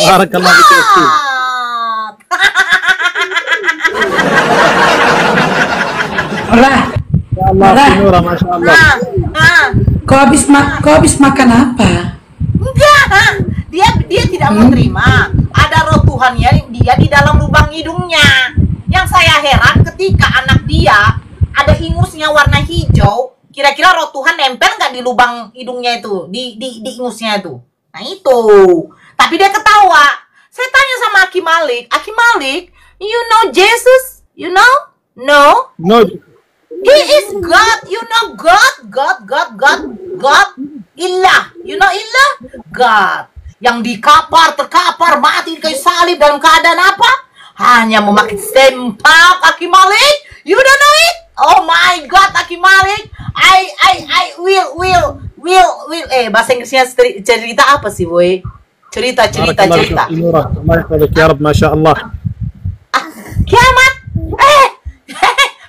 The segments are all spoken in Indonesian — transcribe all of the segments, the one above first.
Barakallah fiik. Lah, Ya Allah, Lah. Sinura, masya Allah. kau habis makan apa? Enggak, dia tidak mau terima. Ada roh Tuhannya dia di dalam lubang hidungnya. Yang saya heran ketika anak dia ada ingusnya warna hijau, kira-kira roh Tuhan nempel nggak di lubang hidungnya itu, di ingusnya itu. Nah itu. Tapi dia ketawa. Saya tanya sama Aki Malik, you know Jesus? You know? No? No, He is God, you know God. Ilah, you know Ilah? God. Yang terkapar, mati kayu salib dalam keadaan apa? Hanya memakai sempak, Aki Malik. You don't know it? Oh my God, Aki Malik. I will. Bahasa Inggrisnya cerita apa sih, boy? Cerita. barakallah fiik, Sinura. Allah yahfadak ya Rab, masya Allah. Kiamat.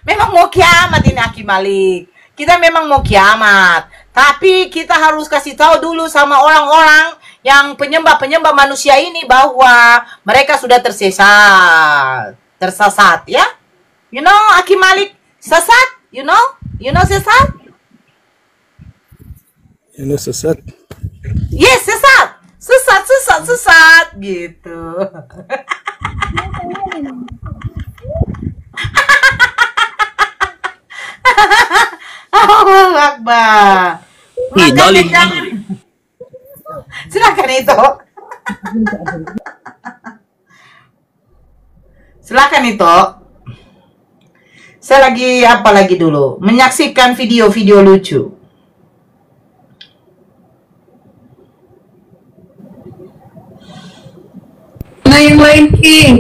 Memang mau kiamat ini Aki Malik. Kita memang mau kiamat. Tapi kita harus kasih tahu dulu sama orang-orang yang penyembah manusia ini bahwa mereka sudah tersesat ya. You know Aki Malik, sesat? You know sesat? Ini sesat. Yes, sesat gitu. Allahu Akbar. Silakan itu. Silakan itu. Saya lagi dulu menyaksikan video-video lucu. Nah yang lain King.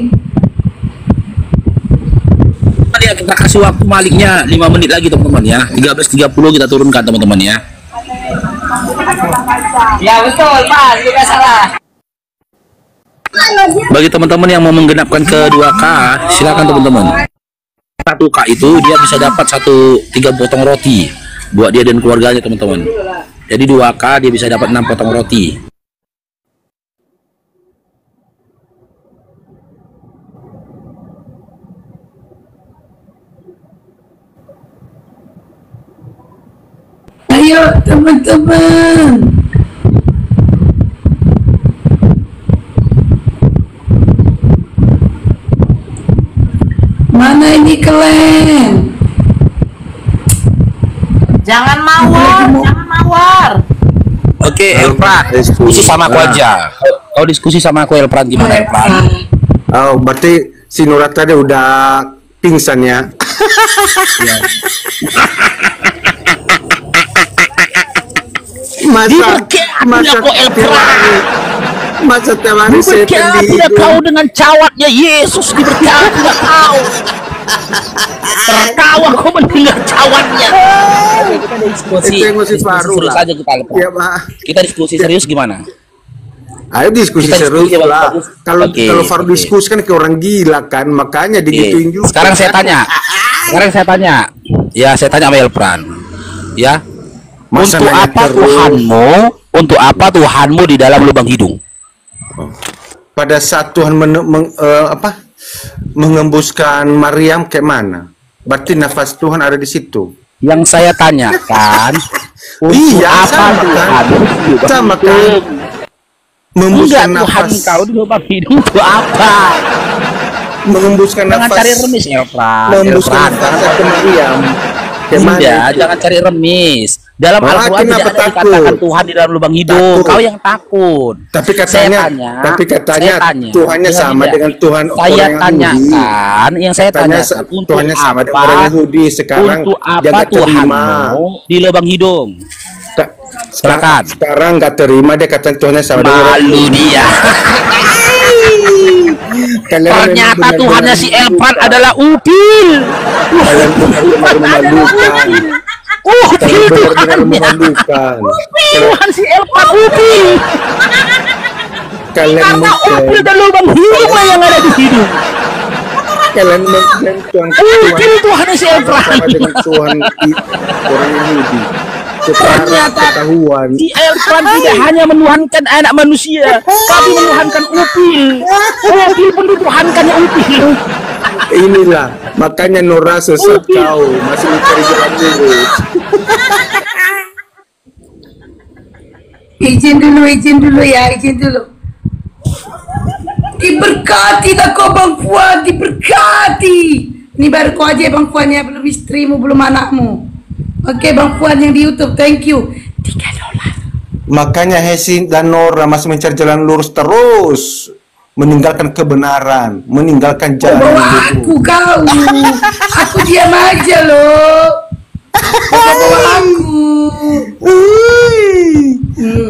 Ya, kita kasih waktu Maliknya 5 menit lagi teman-teman ya. 13.30 kita turunkan teman-teman ya. Ya betul, Pak, tidak salah. Bagi teman-teman yang mau menggenapkan ke 2K, silakan teman-teman. 1K itu dia bisa dapat 3 potong roti buat dia dan keluarganya teman-teman. Jadi 2K dia bisa dapat 6 potong roti. Ayo teman-teman. Mana ini kalian? Jangan mawar. Oke, Elpran, diskusi sama aku aja. Kau diskusi sama aku Elpran, gimana Elpran? Oh, berarti si Nurat tadi udah pingsan ya? Masa tiap hari setan di Tidak kau dengan cawatnya Yesus diberkati tidak kau. Tertawa kau mendengar cawatnya. Kita diskusi baru serius lah. aja kita Elpran. Ya, Pak. Kita diskusi serius gimana? Ayo diskusi Kita serius diskusi lah. bagus. Kalau Oke, Faru oke. diskusi kan kayak orang gila kan, makanya digituin juga. Sekarang saya tanya. Ya, saya tanya sama Elpran. Ya. Masa Untuk nanya apa terus? Tuhanmu? Untuk apa Tuhanmu di dalam lubang hidung? Pada saat Tuhan mengembuskan Maryam kayak mana? Berarti nafas Tuhan ada di situ. Yang saya tanyakan, untuk Iya, apa sama kan? Tuhanmu di lubang Sama kan? hidung? Mengembuskan Enggak, Tuhan nafas. kau di lubang hidung itu apa? Mengembuskan Jangan nafas. cari remis, Elfran. Mengembuskan nafas ke Maryam. Kayak mana Tidak, itu? jangan cari remis. Dalam Malah Al-Quran tidak kenapa ada takut? dikatakan Tuhan di dalam lubang hidung. Takut. Kau yang takut. Tapi Saya katanya tanya, Tuhannya Dengar sama tidak? dengan Tuhan Saya orang Yahudi. tanyakan, yang saya Katanya tanyakan untuk Tuhannya sama dengan apa? orang Yahudi. Sekarang Untuk dia apa nggak terima. Tuhanmu di lubang hidung? Silakan. Sekarang nggak terima, dia kata Tuhannya sama dengan orang Malu Yahudi. dia. Kalian Ternyata memang Tuhannya si Elfran adalah Upil. Kalian benar-benar memalukan. Upil Kalian benar-benar Tuhannya. memalukan. Tuhan si Elfran Upil. Kalian Karena Upil mengklaim dan lubang hidung yang ada di hidung. kalian mengklaim Tuhan Upil Tuhannya si Elfran. sama dengan Tuhan orang Yahudi. sekarang Ternyata ketahuan. si Elfran tidak hanya menuhankan anak manusia, tapi menuhankan upil. Upil pun dituhankannya upil. Inilah makanya Nora sesat kau masih mencari jalan lurus. Izin dulu ya, izin dulu. Diberkati tak kau Bang Fuad, diberkati. Ini baru kau aja Bang Fuad ya, belum istrimu, belum anakmu. Oke Bang Fuad yang di YouTube, thank you. $3. Makanya Hesi dan Nora masih mencari jalan lurus terus, meninggalkan kebenaran, meninggalkan jalan Bawa lurus. aku kau, aku diam aja loh. Bawa aku.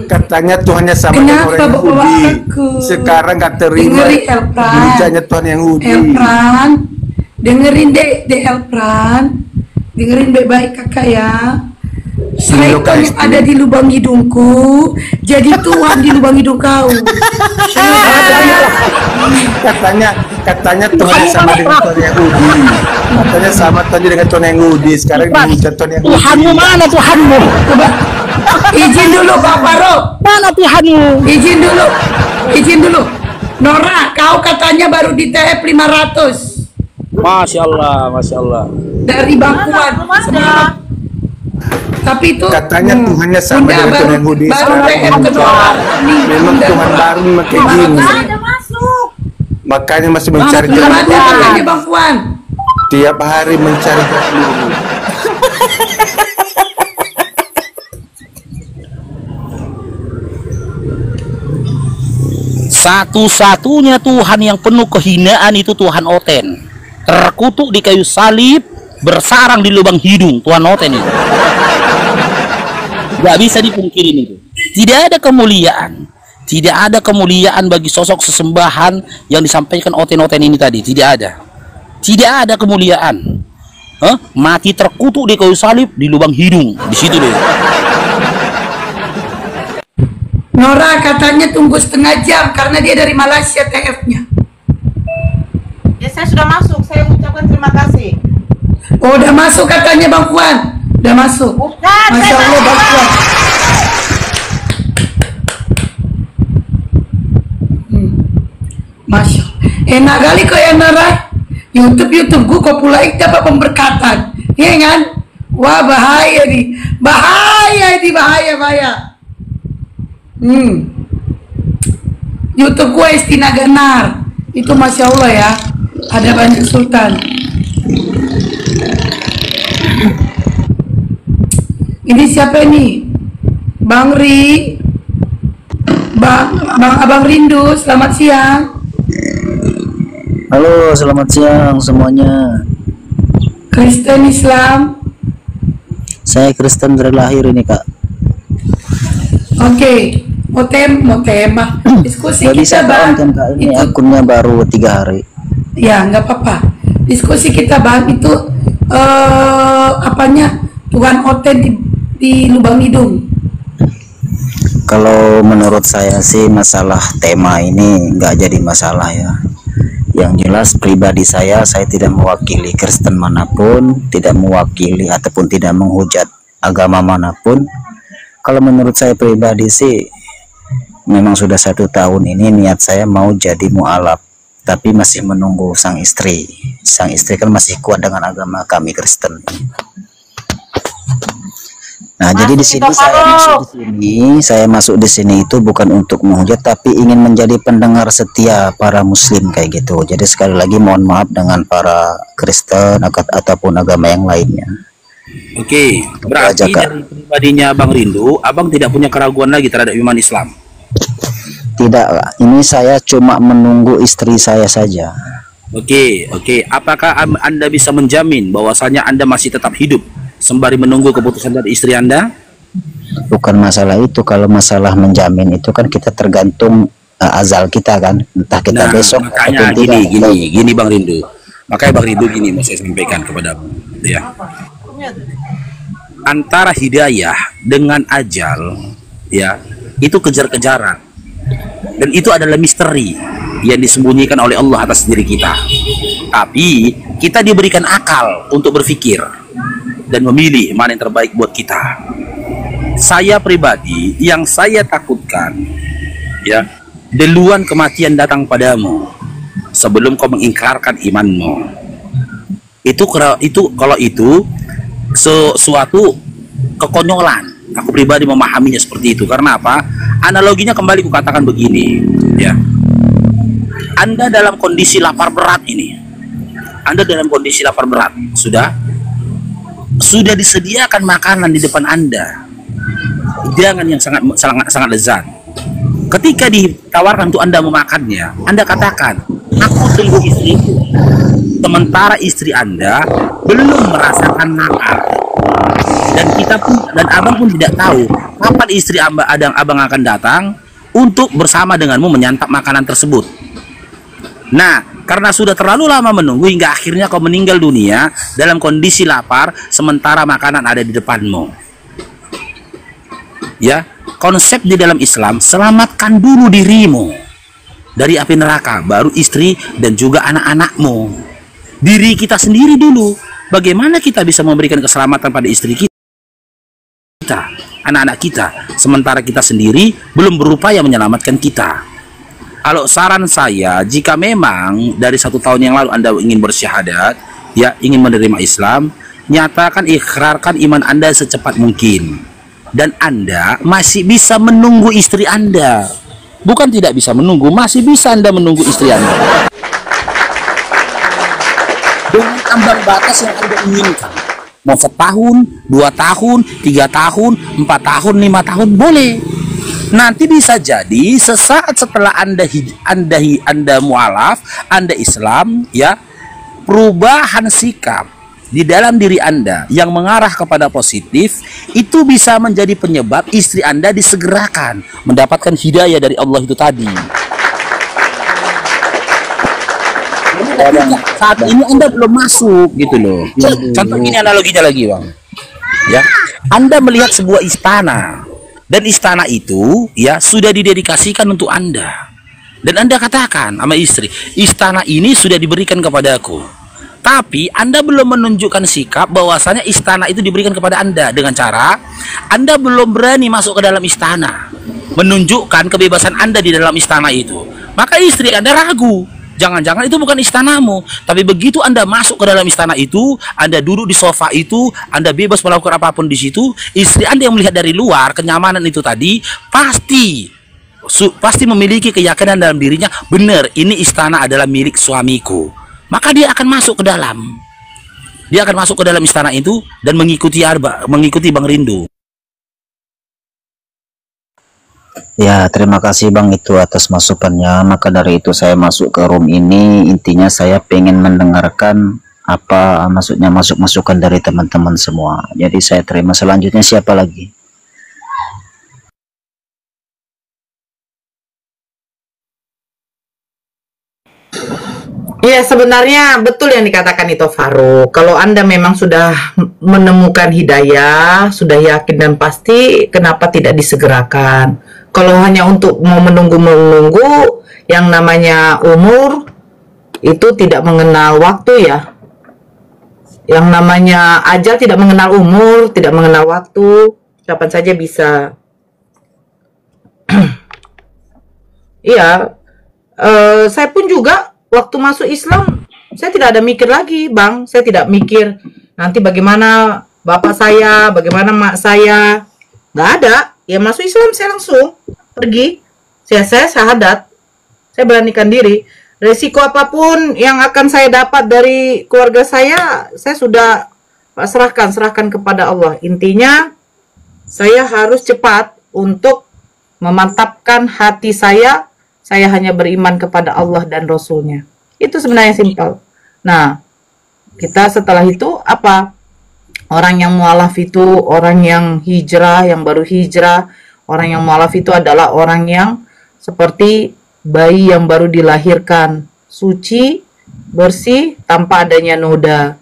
Katanya Tuhannya sama dengan Kenapa orang bawa Yahudi. aku? Sekarang gak terima Dengerin Elfran. hujahnya Tuhan yang Yahudi. Elfran, dengerin deh Elfran, dengerin baik-baik kakak ya. Syaitan yang ada di lubang hidungku jadi Tuhan di lubang hidung kau. Katanya Tuhan sama dengan Tuhan yang Yahudi. Katanya sama Tuhan dengan Tuhan yang Yahudi. Sekarang dihujat Tuhan yang Yahudi. Tuhanmu mana Tuhanmu? Coba izin dulu Pak Faro. Mana Tuhanmu? Izin dulu. Nora, kau katanya baru di TF 500 Masya Allah, Masya Allah. dari Bangkuan. Belum ada. Tapi itu Katanya Tuhannya sama Bunda dengan Tuhan baru- yang Yahudi. baru Sekarang TF kedua. dihujat. Nih, Memang Bunda Tuhan baru pakai gini. Ada masuk. Makanya masih mencari belum jalan ada lurus. katanya Bangkuan. Tiap hari mencari jalan lurus. Satu-satunya Tuhan yang penuh kehinaan itu Tuhan Oten. Terkutuk di kayu salib, bersarang di lubang hidung Tuhan Oten itu. Gak bisa dipungkirin itu. Tidak ada kemuliaan. Tidak ada kemuliaan bagi sosok sesembahan yang disampaikan Oten-Oten ini tadi. Tidak ada. Tidak ada kemuliaan. Mati terkutuk di kayu salib, di lubang hidung. Di situ deh. Nora katanya tunggu setengah jam karena dia dari Malaysia TF-nya. Ya saya sudah masuk. Saya ucapkan terima kasih. Oh, udah masuk katanya Bang Puan. Udah masuk. Bukan. Masya saya Allah Bang masuk. Puan. Masya Allah. Enak kali kok ya Nora. YouTube gua kok pula dapat pemberkatan. Iya kan? Wah bahaya nih. Bahaya. YouTube gue Estina Ganar itu Masya Allah ya, ada banyak sultan. Ini siapa nih? Bang Ri, Bang Abang Rindu, selamat siang. Halo, selamat siang semuanya. Kristen Islam. Saya Kristen dari lahir ini, Kak. Oke, mau tema diskusi Gak bisa kita bang. kan, Kak? Ini Itu akunnya baru 3 hari. ya nggak apa-apa. Diskusi kita bang itu apanya Tuhan Oten di lubang hidung. Kalau menurut saya sih masalah tema ini nggak jadi masalah ya. Yang jelas pribadi saya tidak mewakili Kristen manapun, tidak mewakili ataupun tidak menghujat agama manapun. Kalau menurut saya pribadi sih memang sudah 1 tahun ini niat saya mau jadi mualaf, tapi masih menunggu sang istri. Sang istri kan masih kuat dengan agama kami Kristen. Nah, jadi di sini saya masuk di sini itu bukan untuk menghujat, tapi ingin menjadi pendengar setia para muslim kayak gitu. Jadi sekali lagi mohon maaf dengan para Kristen ataupun agama yang lainnya. Oke, berarti dari pribadinya Bang Rindu, Abang tidak punya keraguan lagi terhadap iman Islam? Tidak, ini saya cuma menunggu istri saya saja. Oke. Apakah Anda bisa menjamin bahwasanya Anda masih tetap hidup sembari menunggu keputusan dari istri Anda? Bukan masalah itu, kalau masalah menjamin itu kan kita tergantung azal kita kan, entah kita besok makanya ataupun tidak. gini Bang Rindu. Makanya Bang Rindu gini mau saya sampaikan kepada Abang, ya. Antara hidayah dengan ajal, ya, itu kejar-kejaran, dan itu adalah misteri yang disembunyikan oleh Allah atas diri kita. Tapi kita diberikan akal untuk berpikir. dan memilih mana yang terbaik buat kita. Saya pribadi, yang saya takutkan, ya, duluan kematian datang padamu sebelum kau mengingkarkan imanmu. Itu kalau itu sesuatu kekonyolan. Aku pribadi memahaminya seperti itu. Karena apa? Analoginya kembali kukatakan begini, ya. Anda dalam kondisi lapar berat ini. Anda dalam kondisi lapar berat. Sudah disediakan makanan di depan Anda. Jangan yang sangat lezat. Ketika ditawarkan untuk Anda memakannya, Anda katakan, aku tunggu istriku. Sementara istri Anda belum merasakan lapar. Dan abang pun tidak tahu kapan istri abang akan datang untuk bersama denganmu menyantap makanan tersebut. Nah, karena sudah terlalu lama menunggu hingga akhirnya kau meninggal dunia dalam kondisi lapar sementara makanan ada di depanmu. Ya, konsep di dalam Islam, selamatkan dulu dirimu dari api neraka, baru istri dan juga anak-anakmu. Diri kita sendiri dulu. Bagaimana kita bisa memberikan keselamatan pada istri kita, anak-anak kita, sementara kita sendiri belum berupaya menyelamatkan kita. Kalau saran saya, jika memang dari 1 tahun yang lalu Anda ingin bersyahadat, ya, ingin menerima Islam, nyatakan, ikrarkan iman Anda secepat mungkin. Dan Anda masih bisa menunggu istri Anda. Bukan tidak bisa menunggu, masih bisa Anda menunggu istri Anda. Dengan ambang batas yang Anda inginkan. Mau 1 tahun, 2 tahun, 3 tahun, 4 tahun, 5 tahun, boleh. Nanti bisa jadi sesaat setelah Anda mualaf, Anda Islam, ya, perubahan sikap di dalam diri Anda yang mengarah kepada positif itu bisa menjadi penyebab istri Anda disegerakan mendapatkan hidayah dari Allah itu tadi. Saat ini Anda belum masuk gitu loh. Contoh gini analoginya lagi, Bang. Ya, Anda melihat sebuah istana dan istana itu, ya, sudah didedikasikan untuk Anda. Dan Anda katakan sama istri, istana ini sudah diberikan kepadaku. Tapi Anda belum menunjukkan sikap bahwasanya istana itu diberikan kepada Anda dengan cara Anda belum berani masuk ke dalam istana, menunjukkan kebebasan Anda di dalam istana itu. Maka istri Anda ragu, jangan-jangan itu bukan istanamu. Tapi begitu Anda masuk ke dalam istana itu, Anda duduk di sofa itu, Anda bebas melakukan apapun di situ, istri Anda yang melihat dari luar kenyamanan itu tadi pasti memiliki keyakinan dalam dirinya, benar, ini istana adalah milik suamiku. Maka dia akan masuk ke dalam. Dia akan masuk ke dalam istana itu dan mengikuti Bang Rindu. Ya, terima kasih Bang itu atas masukannya. Maka dari itu saya masuk ke room ini. Intinya saya pengen mendengarkan apa maksudnya masukan dari teman-teman semua. Jadi saya terima. Selanjutnya siapa lagi? Ya, sebenarnya betul yang dikatakan itu Farouk. Kalau Anda memang sudah menemukan hidayah, sudah yakin dan pasti, kenapa tidak disegerakan? Kalau hanya untuk mau menunggu-menunggu, yang namanya umur itu tidak mengenal waktu ya. Yang namanya ajal tidak mengenal umur, tidak mengenal waktu, kapan saja bisa. Iya, saya pun juga waktu masuk Islam, saya tidak ada mikir lagi, Bang. Saya tidak mikir nanti bagaimana bapak saya, bagaimana mak saya. Nggak ada. Ya masuk Islam, saya langsung pergi. Saya syahadat. Saya beranikan diri. Resiko apapun yang akan saya dapat dari keluarga saya sudah serahkan kepada Allah. Intinya, saya harus cepat untuk memantapkan hati saya hanya beriman kepada Allah dan Rasulnya. Itu sebenarnya simpel. Nah, kita setelah itu apa? Orang yang mualaf itu orang yang hijrah, yang baru hijrah. Orang yang mualaf itu adalah orang yang seperti bayi yang baru dilahirkan, suci, bersih, tanpa adanya noda.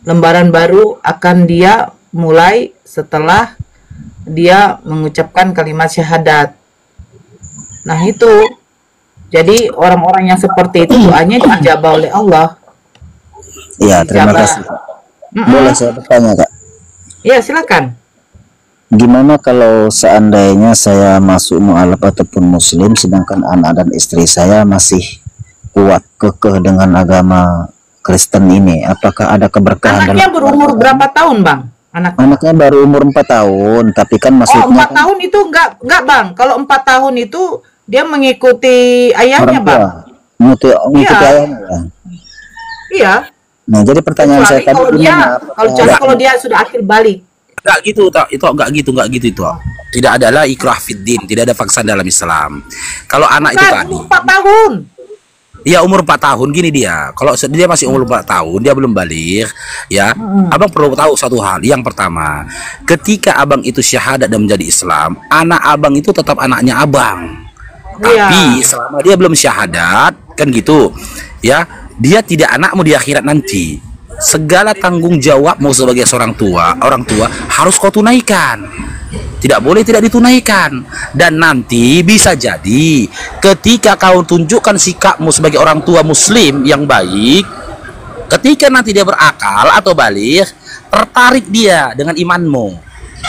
Lembaran baru akan dia mulai setelah dia mengucapkan kalimat syahadat. Nah itu, jadi orang-orang yang seperti itu doanya diijabah oleh Allah. Iya, terima kasih. Boleh saya bertanya, Kak? Iya, silakan. Gimana kalau seandainya saya masuk mualaf ataupun muslim, sedangkan anak dan istri saya masih kuat kekeh dengan agama Kristen ini? Apakah ada keberkahan Anaknya dalam berumur berapa tahun, Bang? Anaknya baru umur 4 tahun, tapi kan Oh, maksudnya 4 tahun itu enggak, Bang. Kalau 4 tahun itu dia mengikuti ayahnya, orang tua Bang. ngikuti Iya. ayahnya ya. Iya. Nah, jadi pertanyaan saya Kecuali tadi kalau dia sudah akhir balik. Enggak gitu, itu enggak gitu itu. Tidak adalah ikrah fiddin, tidak ada paksaan dalam Islam. Kalau anak itu Bukan, tadi, umur 4 tahun. ya umur 4 tahun gini dia. Kalau dia masih umur 4 tahun, dia belum balik, ya. Abang perlu tahu satu hal. Yang pertama, ketika abang itu syahadat dan menjadi Islam, anak abang itu tetap anaknya abang. Tapi selama dia belum syahadat, kan gitu, ya, dia tidak anakmu di akhirat nanti. Segala tanggung jawabmu sebagai seorang tua, orang tua harus kau tunaikan. Tidak boleh tidak ditunaikan. Dan nanti bisa jadi ketika kau tunjukkan sikapmu sebagai orang tua muslim yang baik, ketika nanti dia berakal atau balik, tertarik dia dengan imanmu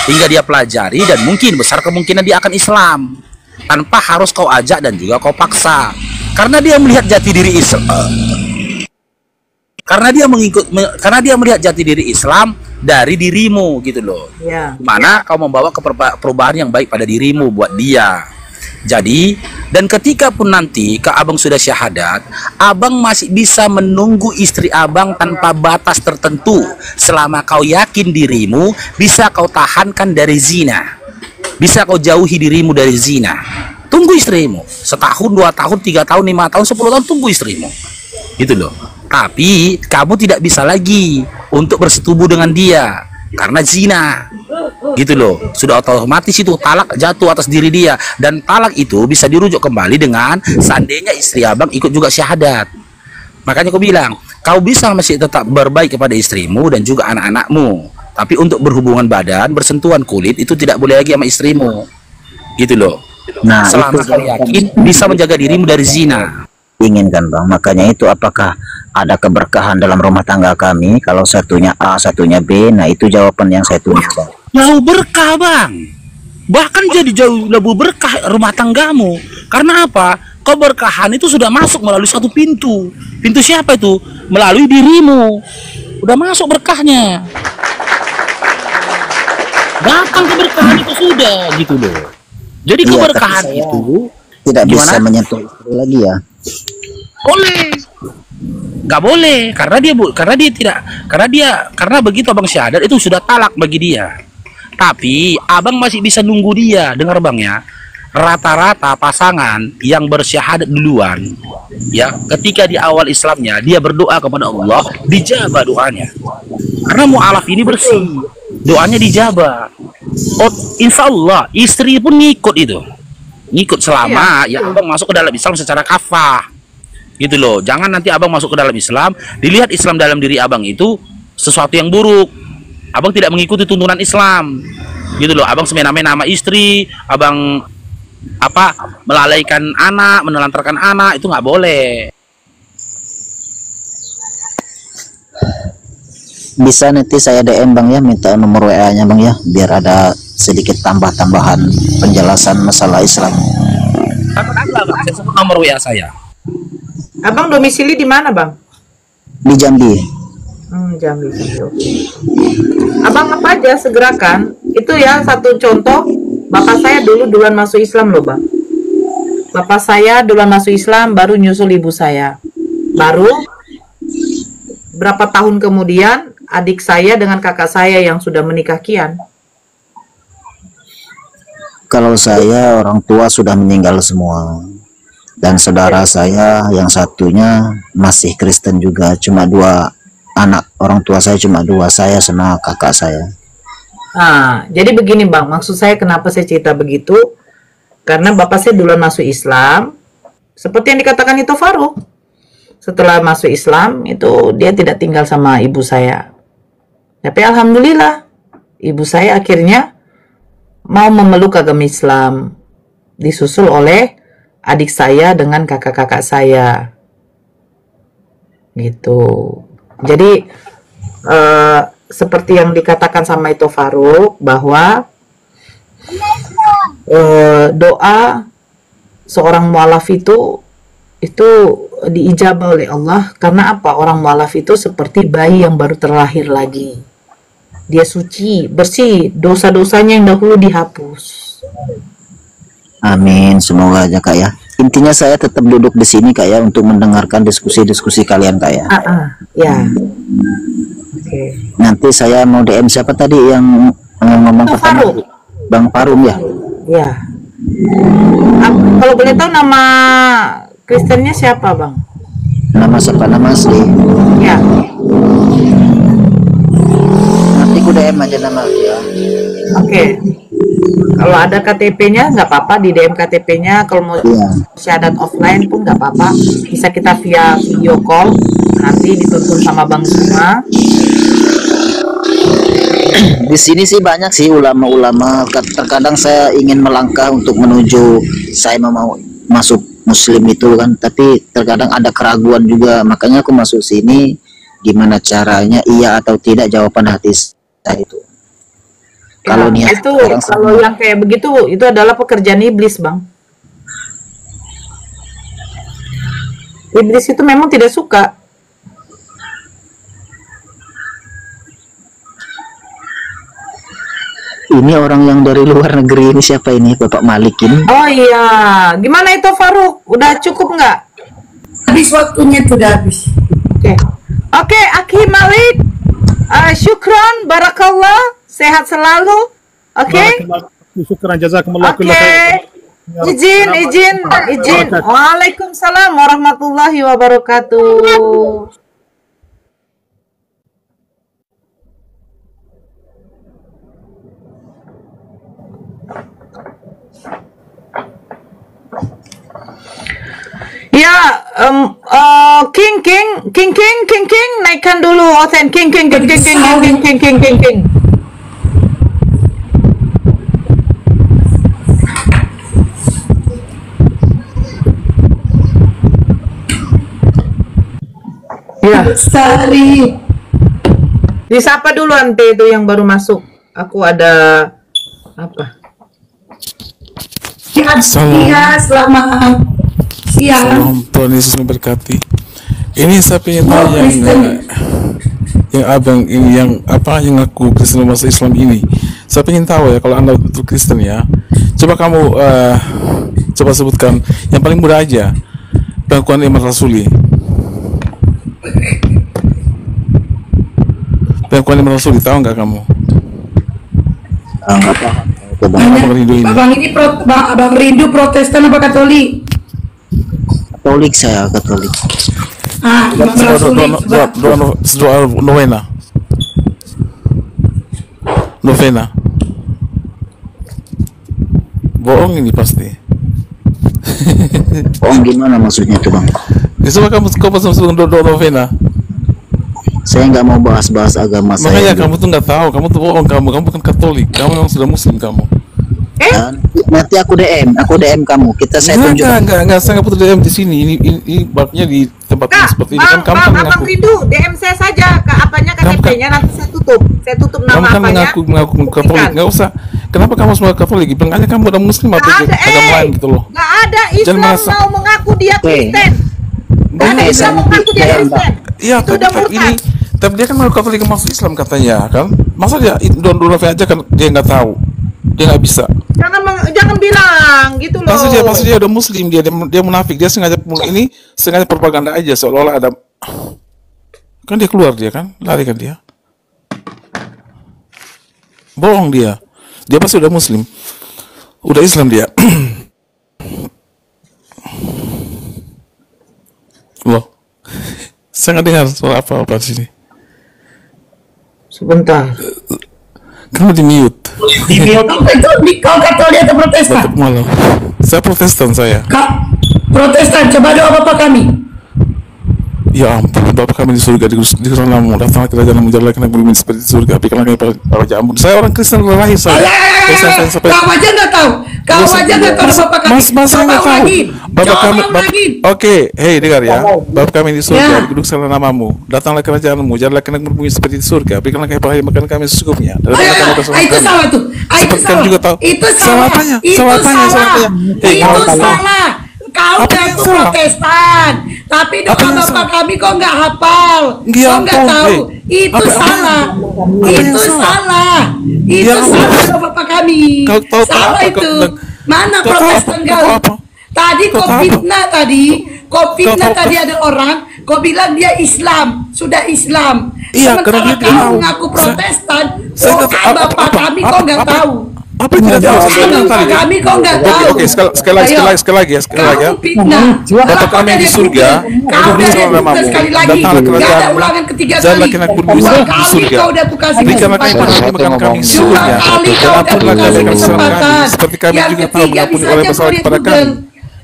hingga dia pelajari, dan mungkin besar kemungkinan dia akan Islam tanpa harus kau ajak dan juga kau paksa, karena dia melihat jati diri Islam, karena dia melihat jati diri Islam dari dirimu gitu loh. Iya. Mana kau membawa ke perubahan yang baik pada dirimu buat dia. Jadi, dan ketika pun nanti ke abang sudah syahadat, abang masih bisa menunggu istri abang tanpa batas tertentu. Selama kau yakin dirimu bisa kau tahankan dari zina, bisa kau jauhi dirimu dari zina. Tunggu istrimu setahun, 2 tahun, 3 tahun, 5 tahun, 10 tahun, tunggu istrimu gitu loh. Tapi kamu tidak bisa lagi untuk bersetubuh dengan dia karena zina gitu loh. Sudah otomatis itu talak jatuh atas diri dia, dan talak itu bisa dirujuk kembali dengan seandainya istri abang ikut juga syahadat. Makanya aku bilang, kau bisa masih tetap berbaik kepada istrimu dan juga anak-anakmu, tapi untuk berhubungan badan, bersentuhan kulit itu tidak boleh lagi sama istrimu gitu loh. Nah, Selama itu kau yakin bisa menjaga dirimu dari zina. inginkan Bang. Makanya itu, apakah ada keberkahan dalam rumah tangga kami kalau satunya A, satunya B? Nah, itu jawaban yang saya tuju, Bang. Jauh berkah, Bang. Bahkan jadi jauh lebih berkah rumah tanggamu. Karena apa? Keberkahan itu sudah masuk melalui satu pintu. Pintu siapa itu? Melalui dirimu. Udah masuk berkahnya. Datang keberkahan itu sudah gitu loh. Jadi Iya, keberkahan tapi saya itu tidak bisa gimana? menyentuh istri lagi ya. Boleh. Nggak boleh karena begitu abang syahadat itu sudah talak bagi dia. Tapi abang masih bisa nunggu dia. Dengar bang ya, rata-rata pasangan yang bersyahadat duluan, ya, ketika di awal Islamnya dia berdoa kepada Allah, dijabah doanya. Karena mu'alaf ini bersih, doanya dijabah. Oh, insya Allah istri pun ngikut selama ya abang masuk ke dalam Islam secara kafah gitu loh. Jangan nanti abang masuk ke dalam Islam, dilihat Islam dalam diri abang itu sesuatu yang buruk, abang tidak mengikuti tuntunan Islam gitu loh. Abang semena-mena sama istri, abang melalaikan anak, menelantarkan anak, itu nggak boleh. Bisa nanti saya DM Bang ya, minta nomor WA-nya Bang ya, biar ada sedikit tambahan penjelasan masalah Islam. Ada bang, saya sebut nomor WA saya. Abang domisili di mana, Bang? Di Jambi. Jambi. Abang apa aja segerakan. Itu ya satu contoh. Bapak saya duluan masuk Islam loh, Bang. Bapak saya duluan masuk Islam, baru nyusul ibu saya. Baru berapa tahun kemudian adik saya dengan kakak saya yang sudah menikah kian. Kalau saya orang tua sudah meninggal semua, dan saudara saya yang satunya masih Kristen juga, cuma 2 anak. Orang tua saya cuma 2, saya sama kakak saya. Nah, jadi begini Bang, maksud saya kenapa saya cerita begitu, karena bapak saya duluan masuk Islam, seperti yang dikatakan itu Farouk. Setelah masuk Islam, itu dia tidak tinggal sama ibu saya. Tapi alhamdulillah, ibu saya akhirnya mau memeluk agama Islam, disusul oleh adik saya dengan kakak-kakak saya. Gitu. Jadi seperti yang dikatakan sama itu Faruk bahwa doa seorang mualaf itu diijabah oleh Allah. Karena apa? Orang mualaf itu seperti bayi yang baru terlahir lagi. Dia suci, bersih, dosa-dosanya yang dahulu dihapus. Amin, semoga aja Kak ya. Intinya saya tetap duduk di sini Kak ya untuk mendengarkan diskusi-diskusi kalian Kak ya. Ya. Oke. Nanti saya mau DM siapa tadi yang ngomong Itu pertama? Faruk. Bang Farum ya. Ya. Kalau boleh tahu nama Kristennya siapa, Bang? Nama siapa? Nama asli. Ya. Nanti ku DM aja nama dia. Oke. Kalau ada KTP-nya nggak apa-apa, di DM KTP-nya. Kalau mau Iya. syahadat offline pun nggak apa-apa. Bisa kita via video call. Nanti dituntun sama Bang semua. Di sini sih banyak sih ulama-ulama. Terkadang saya ingin melangkah untuk menuju saya mau masuk Muslim itu kan, tapi terkadang ada keraguan juga. Makanya aku masuk sini. Gimana caranya iya atau tidak jawaban hati saya itu. Kalau Ya, niat itu orang kalau yang kayak begitu itu adalah pekerjaan iblis, Bang. Iblis itu memang tidak suka. ini orang yang dari luar negeri ini siapa ini Bapak Malik ini? Oh iya, gimana itu Faruk? Udah cukup nggak? Habis waktunya itu udah habis. Oke, Aki Malik, syukron, barakallah, sehat selalu. Oke, Syukran jazakumullah oke. kulla khair. Izin. Waalaikumsalam warahmatullahi wabarakatuh. Ya, King, naikkan dulu Oten. King. Ya, Sari. disapa dulu ante itu yang baru masuk. Aku ada apa? Iya, selamat siang. Salam Tuhan Yesus memberkati. Ini saya pengen tanya yang abang ini yang aku Kristen masuk Islam ini. Saya pengen tahu ya, kalau anda itu Kristen ya, coba kamu coba sebutkan yang paling mudah aja pengakuan iman rasuli. Pengakuan iman rasuli, tahu nggak kamu? Enggak paham. Coba. Abang Rindu ini. Abang ini Abang Rindu Protestan apa Katolik? Katolik, saya Katolik. Imam Rasuli. Doa novena. Bohong ini pasti. Oh gimana maksudnya tuh Bang? Coba kau pas masuk doa novena. Saya nggak mau bahas-bahas agama Makanya saya. kamu tuh nggak tahu, kamu tuh bohong, kamu bukan Katolik, kamu memang sudah Muslim kamu. Nanti aku DM kamu. Saya tunjuk. Enggak, saya nggak butuh DM di sini. Ini babnya di tempat yang seperti ini kan kamu kan Abang mengaku. Rindu, DM saya saja ke apanya KTP-nya, nanti saya tutup. Saya tutup Kamu nama kan apanya. mengaku Katolik, nggak usah. Kenapa kamu semua Katolik? Bilang aja kamu udah Muslim atau Nggak ada, agama lain gitu loh. nggak ada Islam merasa- mau mengaku dia Kristen. Nggak ada Oke, Islam saya mengaku dia nanti Kristen. Iya, Itu tapi udah ini, murtad. tapi dia kan mau Katolik masuk Islam katanya kan. Masa dia doa aja kan dia nggak tahu, dia nggak bisa. Jangan bilang gitu loh. Pasti dia udah Muslim, dia munafik, dia sengaja propaganda aja seolah-olah ada. Kan dia keluar dia kan, lari kan dia. Bohong dia pasti udah Muslim, udah Islam dia. Loh, saya nggak dengar soal apa-apa di sini. Sebentar. Kamu di mute. Kau Katolik atau Protestan? Tetap malam. Saya Protestan saya. Kak, Protestan, coba doa Bapak kami. Ya ampun, Bapa kami di surga, di keranamu, datanglah kerajaan-mu, jadilah kehendak-mu di bumi seperti di surga. Berikanlah kami para ampun. Saya orang Kristen lahir saya. Kau aja nggak tahu. Kau aja nggak tahu Bapak kami. Mas saya nggak tahu. Bapak kami, oke, hei dengar ya. Bapa kami di surga, duduk segala namamu. Datanglah kerajaan-mu, jadilah kehendak-mu di bumi seperti di surga. Berikanlah kami makan kami secukupnya. Itu salah tuh. Itu salah. Juga tahu. Itu salah. Itu salah. Itu salah. Kau ngaku Protestan, tapi doa Bapak kami kok nggak hafal, kok nggak tahu. Itu salah. Itu salah. Itu salah doa Bapak kami. Salah itu. Mana Protestan kau? Tadi kau fitnah tadi ada orang, kau bilang dia Islam, sudah Islam. Sementara kau ngaku Protestan, doa Bapak kami kok nggak tahu. Apa yang tidak tahu? Kami kok nggak tahu. Oke, sekali lagi ya. Bapak kami di surga, duduk namamu, datanglah kerajaan-mu, jadilah kehendak-mu di surga. Berikanlah kami makan kami secukupnya, dan ampunlah kami akan kesalahan kami, seperti kami juga tahu mengampuni oleh kesalahan kepada kami.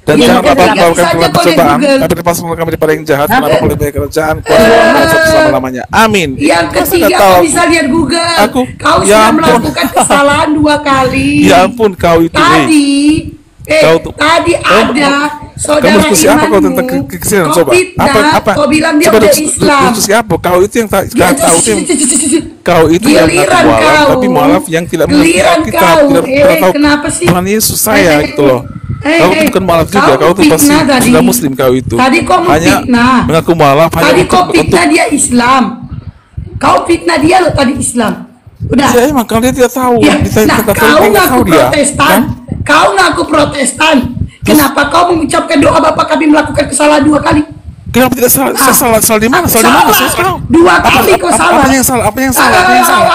Dan jangan bawa kami dalam percobaan, tapi lepaskanlah kami daripada yang jahat, karena boleh banyak kerajaan kuasa selama-lamanya. Amin. Yang ketiga, kau bisa lihat Google. Kau sudah melakukan kesalahan 2 kali. Ya ampun, kau itu. Tadi ada saudara apa kau tentang imanmu, kekristenan? kau Coba. fitnah, Apa? kau bilang dia udah Islam. Diskusi apa? Kau itu yang tak tahu kau itu yang Giliran mualaf, kau. tapi mualaf yang tidak mengerti Giliran Alkitab, kau. tidak pernah tahu Kenapa sih? Tuhan Yesus saya gitu loh. Kau itu bukan mualaf juga, kau itu pasti fitnah tadi. sudah muslim kau itu. Tadi kau hanya fitnah. mengaku mualaf hanya Tadi kau untuk fitnah dia Islam. Kau fitnah dia loh tadi Islam. Udah. ya emang kalau dia tidak tahu. Ya, Ditanya nah, tentang kau Katolik, ngaku tahu dia. Protestan. Kan? Kau ngaku Protestan. Kenapa kau mengucapkan doa Bapak kami melakukan kesalahan 2 kali? Kenapa tidak salah? Saya salah di mana? Salah di mana? Saya tahu. 2 kali kau salah. Apa yang salah? Apa yang salah? Apa yang salah?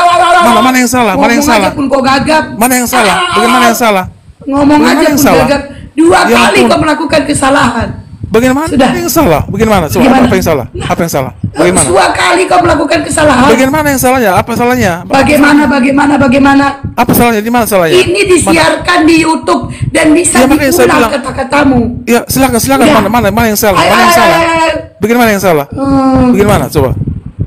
Mana yang salah? Mana yang salah? Ngomong aja pun kau gagap. Mana yang salah? Bagaimana yang salah? Ngomong Bagaimana aja yang pun salah? gagap. 2 Ya kali ampun. kau melakukan kesalahan. Bagaimana? Sudah. Apa yang salah? Bagaimana? Coba Gimana? apa yang salah? Apa yang salah? Bagaimana? 2 kali kau melakukan kesalahan. Bagaimana yang salahnya? Apa salahnya? Bagaimana? Apa salahnya? Di mana salahnya? Ini disiarkan di YouTube dan bisa Ya, makanya saya diulang bilang. kata-katamu. Ya, silakan. Udah. Mana yang salah? Ayo, Mana yang ayo, salah? ayo, ayo. Bagaimana yang salah? Bagaimana? Coba.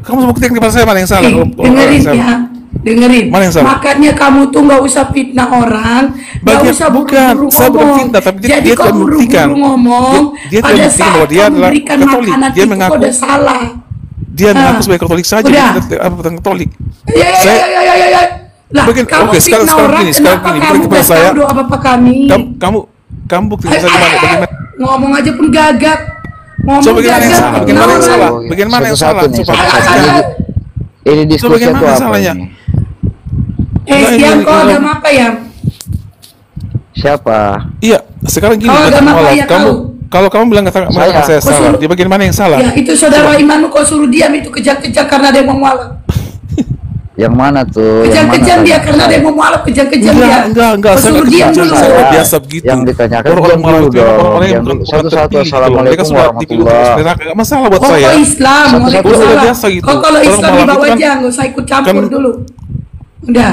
Kamu buktikan kepada saya mana yang salah. Dengerin Salah. ya, dengerin. Mana yang salah? Makanya kamu tuh nggak usah fitnah orang, nggak usah bukan, buru-buru saya bukan ngomong. fitnah, tapi dia Jadi tidak kau membuktikan. buru-buru ngomong. Dia tidak pada membuktikan saat bahwa dia kau adalah memberikan Katolik. makanan Dia itu mengaku. kau udah salah. Dia mengaku sebagai Katolik saja, Udah. dia tidak apa tentang Katolik. Ya. Lah, Begini, kamu oke, sekarang fitnah orang, gini, kenapa gini, kamu kepada nggak saya. tahu doa Bapak kami? Kamu buktikan saya gimana? Bagaimana? Ngomong aja pun gagap. Ngomong Coba bagaimana yang gagap. salah? Bagaimana yang salah? Oh, Bagaimana yang satu-satu salah? nih, Coba. satu-satu. Ini diskusi bagaimana itu apa salahnya? ini? Yang kau agama apa ya? Siapa? Iya, sekarang gini, Kau agama apa ya kamu kau? kalau kamu bilang kata saya Kau salah, suruh- dia bagaimana yang salah? Ya itu saudara imanmu kau suruh diam itu kejang-kejang karena dia mau mualaf. Yang mana tuh? Kejang-kejang dia karena dia mau mualaf, kejang-kejang dia. Enggak, Kau saya suruh nggak diam kejam, dulu. saya nggak biasa begitu. Yang ditanyakan Orang diam malah dulu itu dong. orang-orang yang Diam dulu. bukan Satu-satu. terpilih gitu loh. Assalamualaikum Mereka sudah dipilih untuk warahmatullahi. neraka. Nggak masalah buat Oh, saya. kau Islam, Satu-satu. Waalaikumsalam. Udah biasa gitu. Kau kalau Orang Islam malah dibawa itu kan- aja, nggak usah ikut campur dulu. Udah.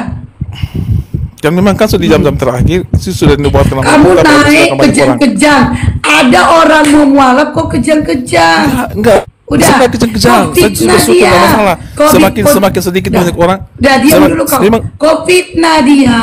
Dan memang kan sudah di jam-jam terakhir itu sudah dibuatkan Kamu naik kejang-kejang. Ada orang mau mualaf kok kejang-kejang. Enggak. Udah. Saya nggak kejang-kejang. Kau Saya fitnah sudah dia. nggak masalah. Kau Semakin sedikit Udah. banyak orang. Udah diam dulu kau. Memang Kau fitnah dia.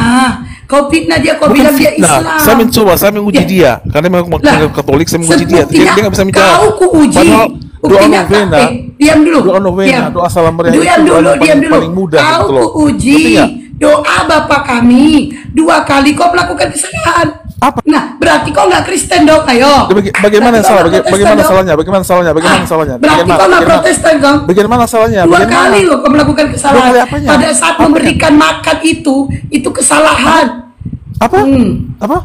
Kau bukan bilang dia fitnah. Islam. Saya mencoba, saya menguji Ya. dia. Karena memang Katolik, saya menguji dia. Dia nggak bisa menjawab. Kau kuuji. Padahal doa Buktinya novena, diam dulu. doa novena, Diam. doa salam meriah Diam itu doa dulu, yang diam dulu. paling mudah Kau gitu loh. kuuji. Ngerti nggak? Doa Bapak kami 2 kali kau melakukan kesalahan. Apa? Nah, berarti kau nggak Kristen dong, ayo. Bagaimana yang Berarti salah? kau nggak Bagaimana Protestan salahnya? Bagaimana salahnya? dong. Bagaimana salahnya? Berarti kau nggak Protestan dong. Bagaimana salahnya? 2 Bagaimana? kali loh kau melakukan kesalahan. 2 kali apanya? Pada saat Apanya? memberikan makan itu kesalahan. Apa? Apa?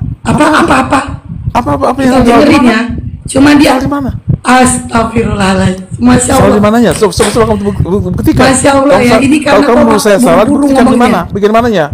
Apa yang Dengerin ya. Cuma dia. Salah di mana? Astagfirullahaladzim. Masya Salah di Allah. mananya? Coba kamu buktikan. Masya Allah ya, ini karena kalau kamu kau menurut saya salah, buru-buru buktikan di ngomongnya. mana? Bagaimananya?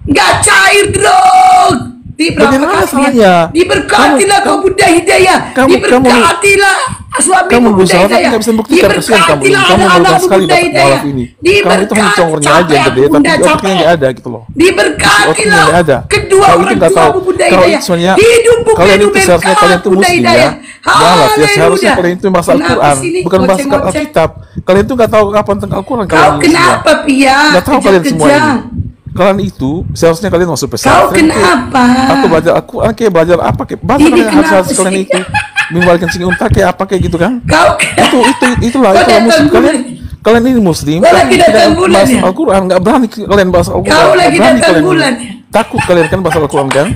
Nggak cair dong. Bagaimana salahnya? Diberkatilah kau Bunda Hidayah. Kamu- Diberkatilah. Suami Kamu Bunda berusaha tapi Hidayah. nggak bisa membuktikan, kasihan kamu. Diberkatilah Kamu anak-anak berusaha sekali Bunda dapat Hidayah. mualaf ini. Kamu itu hanya congornya aja yang gede, tapi Bunda, otaknya capek. nggak ada gitu loh. Diberkatilah Otaknya nggak ada. kedua Kalau itu orang nggak tua tahu. Bunda Kalau Hidayah. itu soalnya Hidupmu kalian penuh itu seharusnya berkah, kalian itu Bunda muslim Hidayah. ya. Maaf ya, seharusnya Haleluya. kalian itu bahasa Kenapa Al-Quran, sini bukan bahasa ngoceh-ngoceh? Alkitab. Kalian itu nggak tahu apa tentang Al-Quran Kau kalian ini semua. kenapa, Pia? Nggak tahu kalian semua ini. Kejang-kejang. Kalian itu seharusnya kalian masuk Kau pesantren kenapa? atau belajar Al-Quran kayak belajar apa kayak bahasa Ini kalian kenapa harus kalian sih? itu mengembalikan sing unta kayak apa kayak gitu kan. Kau Itulah Kau kalau muslim datang kalian bulan. kalian ini muslim Kau tapi lagi tidak datang bulan bahas ya? Al-Quran, nggak berani kalian bahas Al-Quran. Kau nggak lagi berani datang kalian. bulan ya? Takut kalian kan bahasa Al-Quran kan.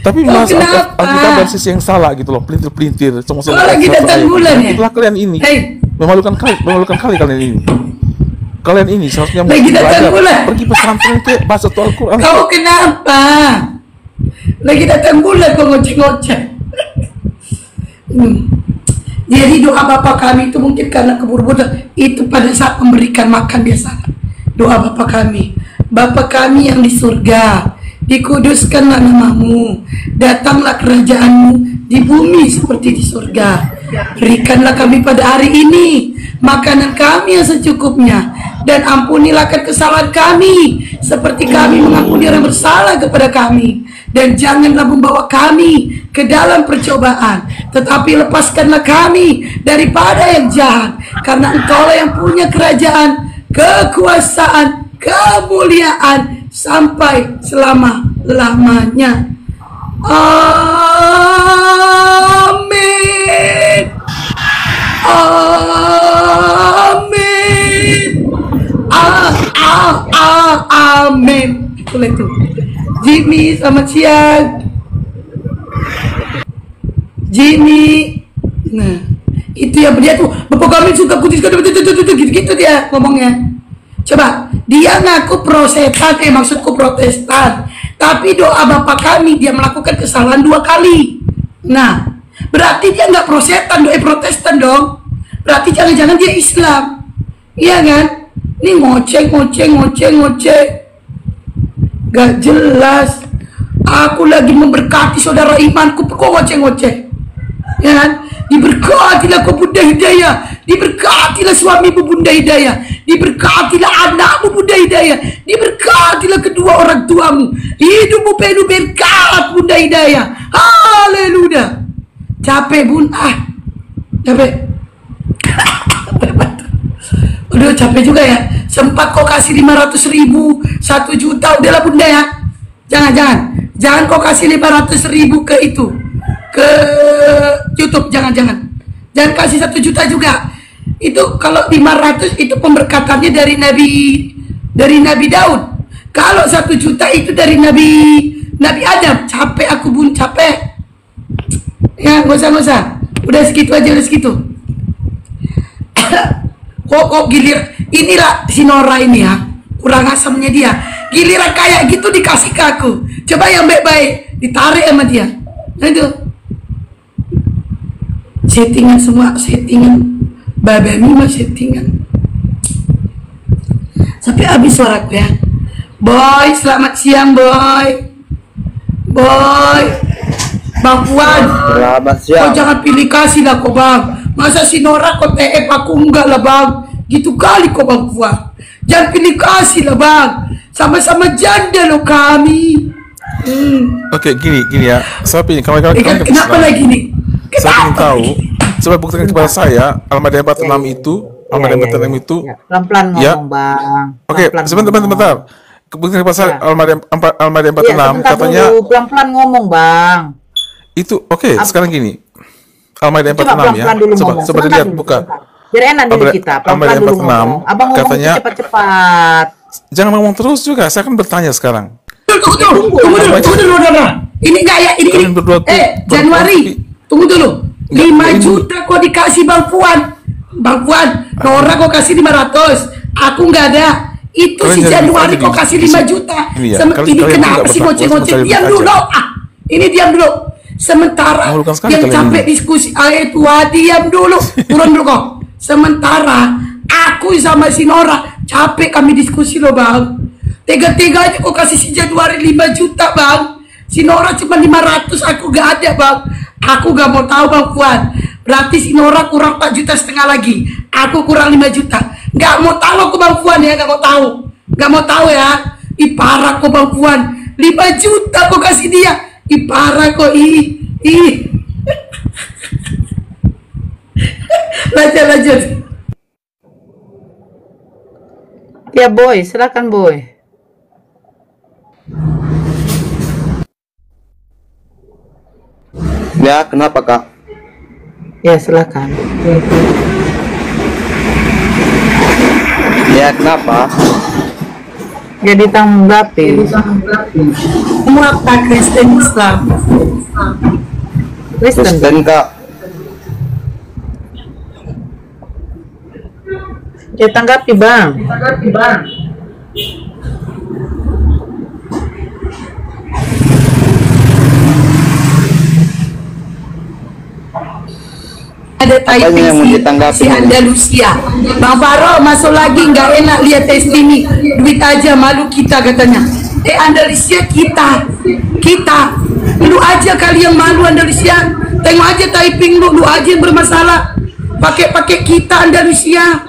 Tapi Kau bahas kenapa? Alkitab dari sisi yang salah gitu loh, pelintir-pelintir Kau lagi datang bulan ya? Itulah kalian ini. Hei. Memalukan kali kalian ini. Kalian ini seharusnya Lagi datang bulan. pergi pesantren ke bahasa Al-Quran. Kau kenapa? Lagi datang bulan kau ngoceh-ngoceh. Jadi doa Bapa kami itu mungkin karena keburu-buru itu pada saat memberikan makan biasa. Doa Bapa kami, Bapa kami yang di surga, dikuduskanlah namamu, datanglah kerajaanmu di bumi seperti di surga. Berikanlah kami pada hari ini makanan kami yang secukupnya, dan ampunilah kesalahan kami seperti kami mengampuni orang bersalah kepada kami, dan janganlah membawa kami ke dalam percobaan, tetapi lepaskanlah kami daripada yang jahat, karena Engkaulah yang punya kerajaan, kekuasaan, kemuliaan sampai selama-lamanya. Amin. Amin. Amin. Itulah itu. Jimmy, selamat siang. Jimmy. Nah, itu yang dia tuh, Bapak kami suka kudiskan gitu dia ngomongnya. Coba, dia ngaku prosetan, maksudku protestan. Tapi doa Bapak kami dia melakukan kesalahan 2 kali. Nah, berarti dia nggak prosetan, doa protestan dong. Berarti jangan-jangan dia Islam. Iya kan? Ini ngoceh. Gak jelas. Aku lagi memberkati saudara imanku, kok ngoceh-ngoceh. Ya kan? Diberkatilah kau Bunda Hidayah, diberkatilah suamimu Bunda Hidayah, diberkatilah anakmu Bunda Hidayah, diberkatilah kedua orang tuamu, hidupmu penuh berkat Bunda Hidayah. Haleluya. Capek Bun, capek. Udah capek juga ya. Sempat kau kasih 500.000, 1 juta, udahlah Bunda ya. Jangan kau kasih 500.000 ke itu, ke YouTube, jangan kasih 1 juta juga. Itu kalau 500 itu pemberkatannya dari Nabi Daud. Kalau 1 juta itu dari Nabi Adam. Capek aku Bun, capek. Ya nggak usah. Udah segitu aja, udah segitu. Kok gilir inilah si Nora ini ya, kurang asamnya dia. Giliran kayak gitu dikasih ke aku. Coba yang baik-baik ditarik sama dia. Nah itu settingan semua, settingan babami mah settingan. Sampai habis suaraku ya. Boy, selamat siang boy. Bang Fuad, Selamat siang. kau jangan pilih kasih lah kok bang. Masa si Nora kau TF aku enggak lah bang. Gitu kali kok Bang Fuad. Jangan pilih kasih lah bang. Sama-sama janda lo kami. Oke, gini ya. Saya ingin Kenapa lagi nih? Saya ingin tahu. Coba buktikan kepada saya Al-Maidah 46 itu, Al-Maidah 46 itu. Pelan-pelan ngomong Ya. Bang. Oke, sebentar. Buktikan kepada saya Al-Maidah 46 katanya pelan-pelan ngomong Bang. itu. Oke, sekarang gini. Al-Maidah 46 ya. Pelan-pelan dulu Coba ngomong. dilihat, Sebentar buka. Biar enak dulu kita. Pelan-pelan dulu 46, ngomong. Abang ngomong katanya- cepat-cepat. Jangan ngomong terus juga. Saya akan bertanya sekarang. Tunggu dulu, Nora. Ini enggak ya, ini. Kalian berdua tuh Januari. Tunggu dulu. 5 ini- juta kok dikasih Bang Fuad. Nora kok kasih 500. Aku enggak ada. Itu Kalian si jangan Januari begini. kok kasih 5 juta. Ini ya, Ini kalian kenapa tidak sih berhak ngoceh-ngoceh? untuk Diam mencari dulu. aja. Ini diam dulu. Sementara Malukan sekali yang kalian capek ini. diskusi, diam dulu. Turun dulu kok. Sementara aku sama si Nora capek kami diskusi loh bang. Tega-teganya kok kasih si Januari 5 juta bang. Si Nora cuma 500, aku gak ada bang. Aku gak mau tahu Bang Fuad. Berarti si Nora kurang 4,5 juta lagi. Aku kurang 5 juta. Nggak mau tahu aku Bang Fuan ya, nggak mau tahu. Nggak mau tahu ya. Ih parah kok Bang Fuan. 5 juta kok kasih dia. Ih parah kok. Ih. Lanjut. Ya Boy, silakan Boy. Ya, kenapa Kak? Ya silakan. Ya, kenapa? Jadi tanggapi. Kamu apa Kristen Islam? Kristen Kak. Ya tanggapi Bang. Ada typing yang mau ditanggapi? si Andalusia. Bang Faro masuk lagi, nggak enak lihat tes ini. Duit aja, malu kita katanya. Andalusia kita. Lu aja kali yang malu Andalusia. Tengok aja typing lu aja yang bermasalah. Pakai kita Andalusia.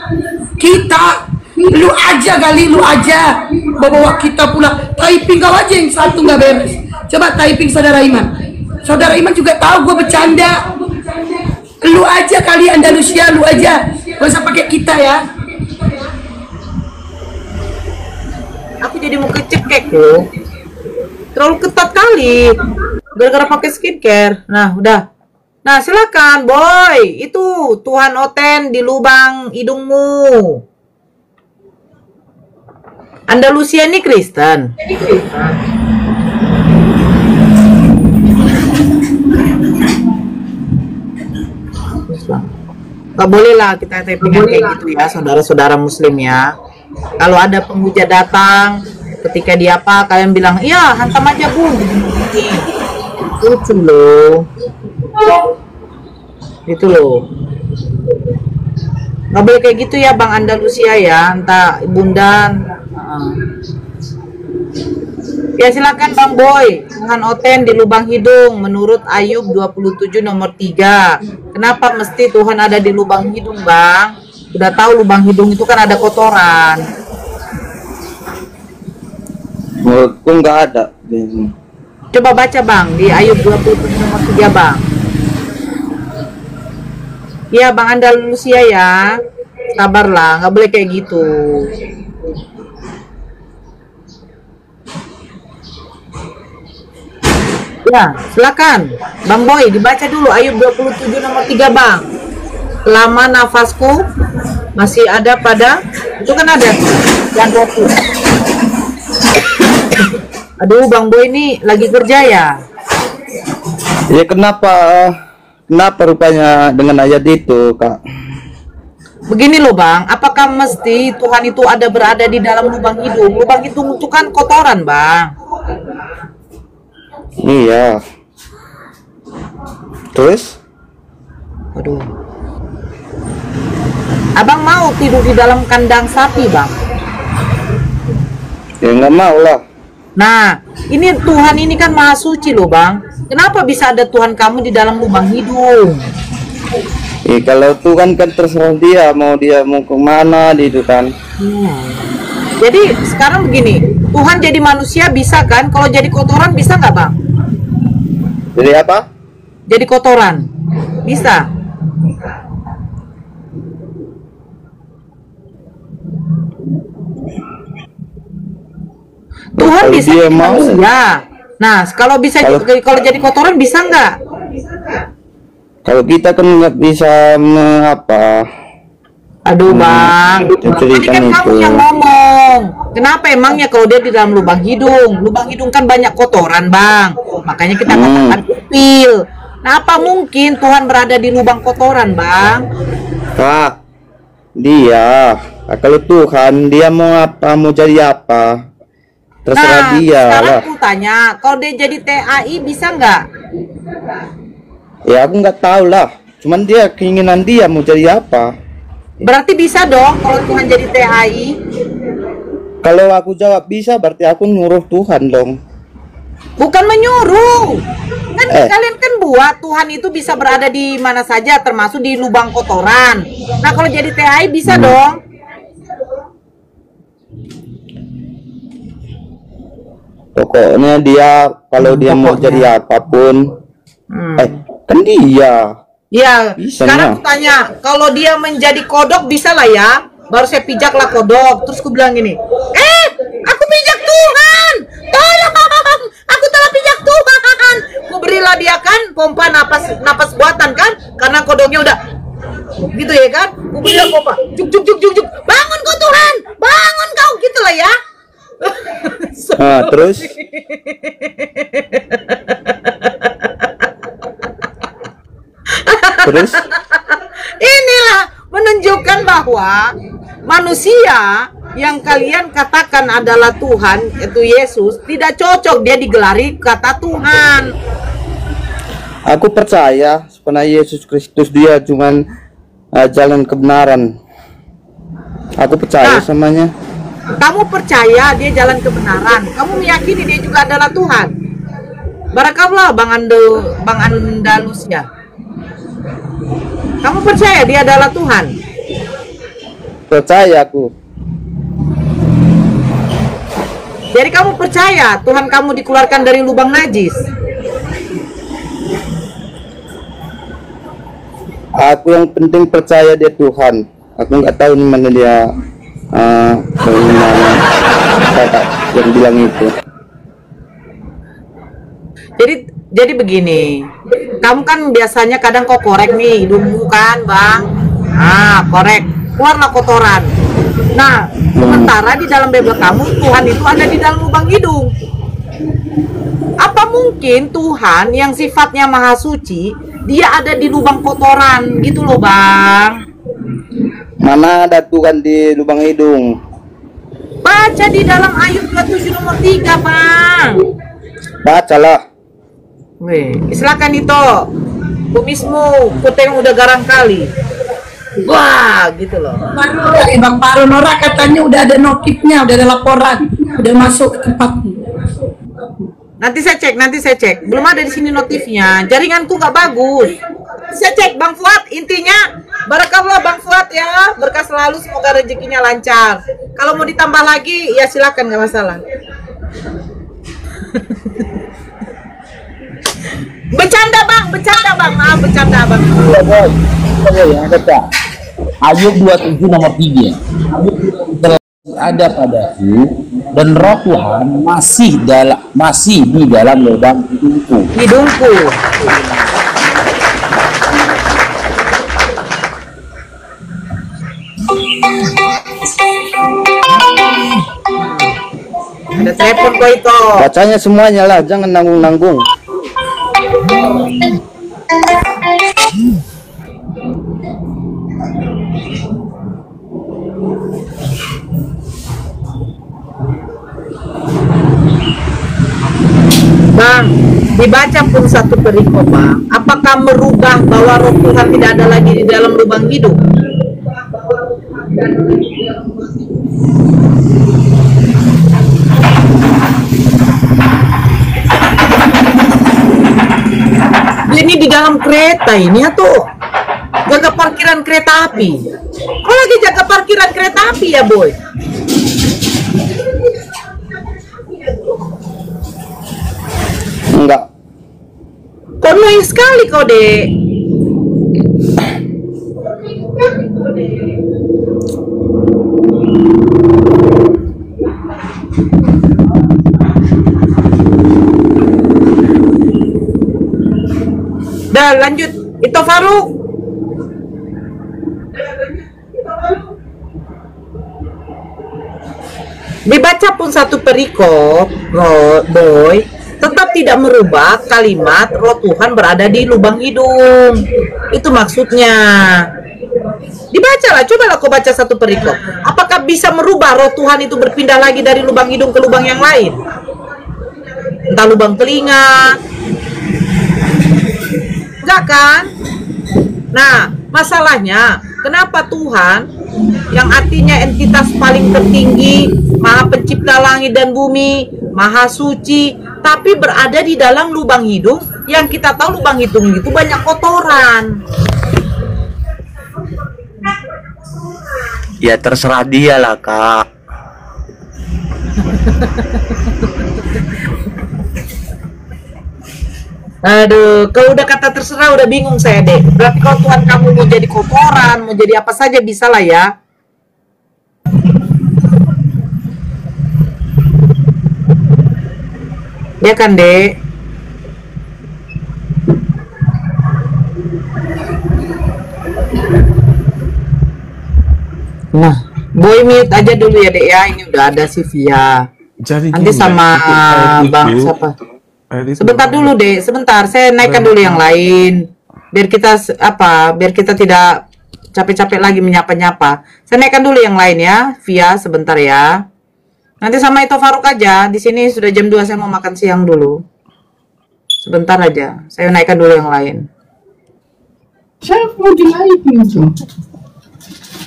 Kita. Lu aja kali, lu aja. Bawa kita pula. Typing kau aja yang satu nggak beres. Coba typing Saudara Iman. Saudara Iman juga tahu gue bercanda. Lu aja kali Andalusia, lu aja. Gak usah pakai kita ya. Aku jadi mau kecekek loh. Terlalu ketat kali. Gara-gara pakai skincare. Nah, udah. Nah, silakan, Boy. Itu Tuhan Oten di lubang hidungmu. Andalusia ini Kristen. Gak boleh lah kita typingan kayak gitu ya, saudara-saudara muslim ya. Kalau ada penghujat datang, ketika dia apa, kalian bilang, iya hantam aja bung. Lucu loh. Gitu loh. Gak boleh kayak gitu ya Bang Andalusia ya, entah Bundan. Ya silakan Bang Boy. Tuhan Oten di lubang hidung menurut Ayub 27 nomor 3. Kenapa mesti Tuhan ada di lubang hidung Bang? Udah tahu lubang hidung itu kan ada kotoran. Menurutku nggak ada. Coba baca Bang di Ayub 27 nomor 3 Bang. Ya Bang Andalusia ya. Sabarlah, nggak boleh kayak gitu. Ya, silakan. Bang Boy, dibaca dulu Ayub 27 nomor 3, Bang. Lama nafasku masih ada pada, itu kan ada dan rohku. Aduh, Bang Boy ini lagi kerja ya? Ya kenapa rupanya dengan ayat itu, Kak? Begini loh Bang, apakah mesti Tuhan itu berada di dalam lubang hidung? Lubang hidung itu kan kotoran Bang. Iya. Terus? Aduh. Abang mau tidur di dalam kandang sapi Bang? Ya nggak mau lah. Nah, ini Tuhan ini kan maha suci loh Bang. Kenapa bisa ada Tuhan kamu di dalam lubang hidung? Kalau Tuhan kan terserah dia mau kemana gitu kan. Jadi sekarang begini, Tuhan jadi manusia bisa kan? Kalau jadi kotoran bisa nggak Bang? Jadi apa? Jadi kotoran bisa. Tuhan Kalau bisa dia jadi mau. manusia. Nah, kalau bisa kalau jadi kotoran bisa nggak? Kalau kita kan nggak bisa Aduh Bang, tadi kan kamu yang ngomong. Kenapa emangnya kalau dia di dalam lubang hidung? Lubang hidung kan banyak kotoran Bang. Makanya kita katakan kupil. Nah, apa mungkin Tuhan berada di lubang kotoran Bang? Kak, kalau Tuhan dia mau apa, mau jadi apa, terserah dia sekarang lah. aku tanya, kalau dia jadi TAI bisa nggak? Ya aku nggak tahu lah. Cuman dia keinginan dia mau jadi apa. Berarti bisa dong kalau Tuhan jadi TAI? Kalau aku jawab bisa, berarti aku nyuruh Tuhan dong. Bukan menyuruh. Kan Kalian kan buat Tuhan itu bisa berada di mana saja, termasuk di lubang kotoran. Nah, kalau jadi THI bisa dong. Pokoknya dia kalau dia mau jadi apapun, kan dia. Ya, Bisa, sekarang nah. aku tanya, kalau dia menjadi kodok bisa lah ya? Baru saya pijaklah kodok, terus aku bilang gini, aku pijak Tuhan, tolong, aku telah pijak Tuhan. Aku berilah dia kan pompa napas buatan kan, karena kodoknya udah gitu ya kan, aku berilah pompa, juk, bangun kau Tuhan, bangun kau, gitulah ya. Nah, terus Inilah menunjukkan bahwa manusia yang kalian katakan adalah Tuhan, yaitu Yesus, tidak cocok dia digelari kata Tuhan. aku percaya sebenarnya Yesus Kristus dia cuman jalan kebenaran. Aku percaya samanya. Kamu percaya dia jalan kebenaran, kamu meyakini dia juga adalah Tuhan. Barakallah Bang Andalus ya. Kamu percaya dia adalah Tuhan? Percaya aku. Jadi kamu percaya Tuhan kamu dikeluarkan dari lubang najis? Aku yang penting percaya dia Tuhan. Aku nggak tahu di mana dia yang bilang itu. Jadi begini, kamu kan biasanya kadang kok korek nih hidungmu kan Bang, korek, keluarlah kotoran. Nah, sementara di dalam bebek kamu Tuhan itu ada di dalam lubang hidung. Apa mungkin Tuhan yang sifatnya maha suci dia ada di lubang kotoran gitu loh Bang? Mana ada Tuhan di lubang hidung? Baca di dalam Ayub 27 nomor 3 Bang. Bacalah. Weh, silakan itu kumismu kuteng udah garang kali. Wah, gitu loh. Bang Paru Nora katanya udah ada notifnya, udah ada laporan, udah masuk ke tempatmu. Nanti saya cek. Belum ada di sini notifnya. Jaringanku nggak bagus. Saya cek Bang Fuad. Intinya barakallah Bang Fuad ya. Berkah selalu, semoga rezekinya lancar. Kalau mau ditambah lagi ya silakan, nggak masalah. Bercanda bang, maaf bercanda bang. Ayub 27 nomor 3. Ada padaku dan roh Tuhan masih di dalam lubang hidungku. Ada telepon kok itu. Bacanya semuanya lah, jangan nanggung-nanggung. Bang, dibaca pun satu perikop Bang. Apakah merubah bahwa roh Tuhan tidak ada lagi di dalam lubang hidung? Ini di dalam kereta ini atau jaga parkiran kereta api? Kok lagi jaga parkiran kereta api ya boy? Enggak. Kok noise sekali kau dek? Dah lanjut, itu Faruk. Dibaca pun satu perikop, boy, tetap tidak merubah kalimat roh Tuhan berada di lubang hidung. Itu maksudnya. Dibacalah, cobalah kau baca satu perikop. Apakah bisa merubah roh Tuhan itu berpindah lagi dari lubang hidung ke lubang yang lain? Entah lubang telinga. Enggak kan? Nah, masalahnya kenapa Tuhan yang artinya entitas paling tertinggi, maha pencipta langit dan bumi, maha suci, tapi berada di dalam lubang hidung yang kita tahu lubang hidung itu banyak kotoran. Ya terserah dia lah kak. Aduh, kalau udah kata terserah udah bingung saya deh. Berarti kalau Tuhan kamu mau jadi kotoran, mau jadi apa saja bisa lah ya. Ya kan, Dek? Nah, boy mute aja dulu ya, Dek ya. Ini udah ada si Via. Jadi Nanti gini, sama Bang itu- siapa? ayat itu- Sebentar dulu, Dek. Sebentar, saya naikkan dulu yang lain. Biar kita biar kita tidak capek-capek lagi menyapa-nyapa. Saya naikkan dulu yang lain ya, Via sebentar ya. Nanti sama itu Faruk aja. Di sini sudah jam 2, saya mau makan siang dulu. Sebentar aja. Saya naikkan dulu yang lain. Siapa mau dinaikin tuh?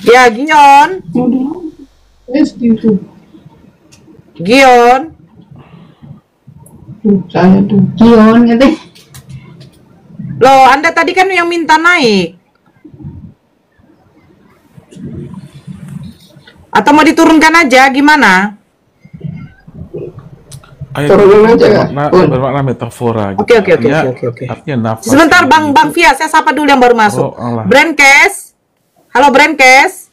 Ya, Gion. Mau dinaikin SD tuh. Gion. Tuh, saya tuh. Kion katanya. Loh, Anda tadi kan yang minta naik. Atau mau diturunkan aja, gimana? ayat Turunin itu aja, Kak. bermakna metafora gitu. Oke. Artinya- artinya nafas. Sebentar, Bang Via, saya sapa dulu yang baru masuk. Oh, Allah. Brandcast. Halo, Brandcast.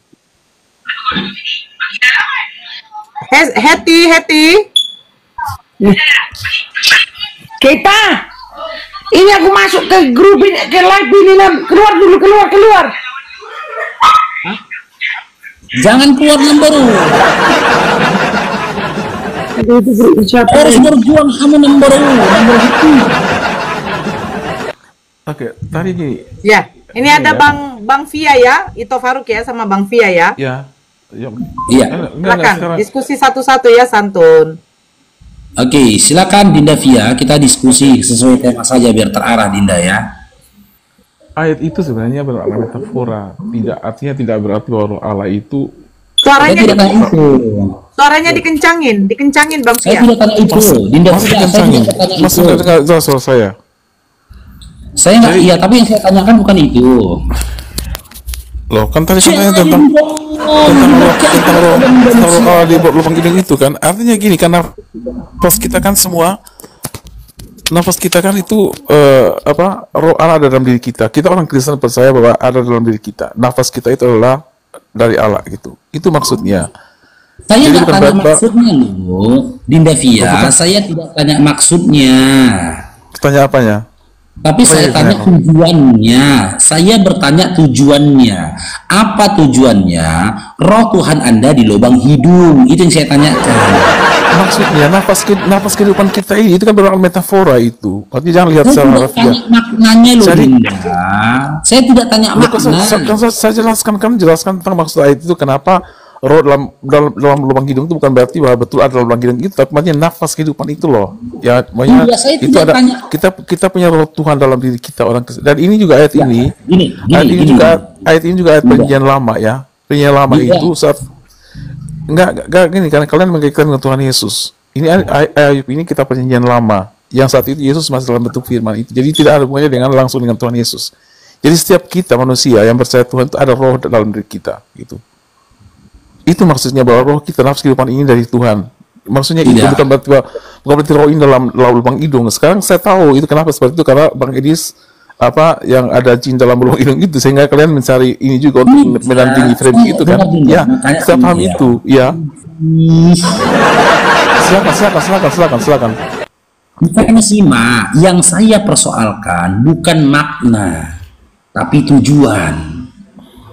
Heti. Kita. Ini aku masuk ke grup ini, ke live ini Nam. Keluar dulu, keluar. Jangan keluar nomor. Harus berjuang kamu nomor itu. Oke, tadi gini. Ya, ini ada Bang Via ya, Ito Faruk ya sama Bang Via ya. Ya. Iya. Silakan diskusi satu-satu ya, santun. Oke, silakan Dinda Via, kita diskusi sesuai tema saja biar terarah Dinda ya. Ayat itu sebenarnya bermakna metafora. Artinya tidak berarti bahwa Allah itu. Saya tidak tanya itu. Suaranya dikencangin Bang Saya Via. tidak tanya itu. Dinda Masih Via, saya dikencangin. tidak tanya Masih itu. dengar jelas suara saya. Saya nggak, iya, tapi yang saya tanyakan bukan itu. Loh, kan tadi katanya tentang Allah di lubang hidung itu kan. Artinya gini, kan nafas kita kan semua. Nafas kita kan itu roh Allah ada dalam diri kita. Kita orang Kristen percaya bahwa ada dalam diri kita. Nafas kita itu adalah dari Allah gitu. Itu maksudnya. Saya Jadi nggak bukan tanya berarti- maksudnya loh, Dinda Via. Saya tidak tanya maksudnya. Tanya apanya? Tapi saya iya, tanya iya. tujuannya. Saya bertanya tujuannya. Apa tujuannya? Roh Tuhan Anda di lubang hidung. Itu yang saya tanyakan. Maksudnya nafas kehidupan kita ini itu kan bermakna metafora itu. Artinya jangan lihat Saya secara tidak harfiah. tanya maknanya loh, Jadi- Dinda. Saya tidak tanya Loh, kan makna. saya jelaskan tentang maksud ayat itu, kenapa roh dalam lubang hidung itu bukan berarti bahwa betul ada lubang hidung itu, tapi maksudnya nafas kehidupan itu loh. Ya, makanya Iya, saya itu tidak ada tanya. kita punya roh Tuhan dalam diri kita orang Kristen. Dan ini juga ayat ini. Gini. Ayat ini juga ayat perjanjian lama ya. Perjanjian lama Iya. itu saat enggak gini, karena kalian mengaitkan dengan Tuhan Yesus. Ini ayat ini kita perjanjian lama yang saat itu Yesus masih dalam bentuk firman itu. Jadi tidak ada hubungannya dengan langsung dengan Tuhan Yesus. Jadi setiap kita manusia yang percaya Tuhan itu ada roh dalam diri kita gitu. Itu maksudnya bahwa roh kita, nafas kehidupan ini dari Tuhan. Maksudnya itu Tidak. bukan berarti roh ini dalam lubang hidung. Sekarang saya tahu itu kenapa seperti itu, karena Bang Edis yang ada jin dalam lubang hidung itu, sehingga kalian mencari ini juga untuk mendampingi Freddy itu kan. Ya, saya paham itu. Ya. Silakan. Bukan simak, yang saya persoalkan bukan makna, tapi tujuan.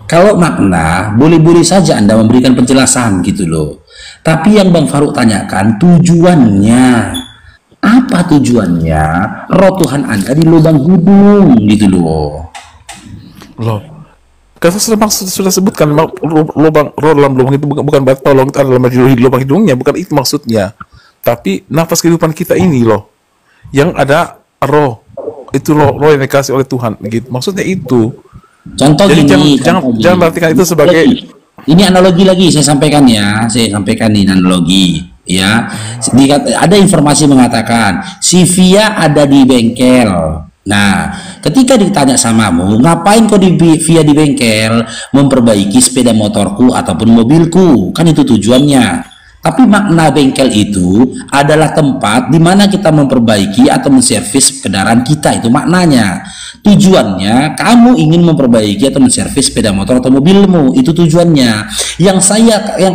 Kalau makna, boleh-boleh saja Anda memberikan penjelasan gitu loh. Tapi yang Bang Faruk tanyakan, tujuannya. Apa tujuannya roh Tuhan Anda di lubang hidung gitu loh. Loh. Karena sudah sebutkan roh dalam lubang itu bukan berarti tolong kita dalam lubang hidungnya, bukan itu maksudnya. Tapi nafas kehidupan kita ini loh, yang ada roh, itu roh yang dikasih oleh Tuhan gitu. Maksudnya itu. Contoh Jadi gini, jangan artikan itu sebagai ini analogi lagi saya sampaikan ya, ini analogi. Ya, ada informasi mengatakan si Via ada di bengkel. Nah, ketika ditanya samamu, ngapain kau Via di bengkel? Memperbaiki sepeda motorku ataupun mobilku, kan itu tujuannya. Tapi makna bengkel itu adalah tempat di mana kita memperbaiki atau menservis kendaraan kita, itu maknanya. Tujuannya kamu ingin memperbaiki atau menservis sepeda motor atau mobilmu, itu tujuannya. Yang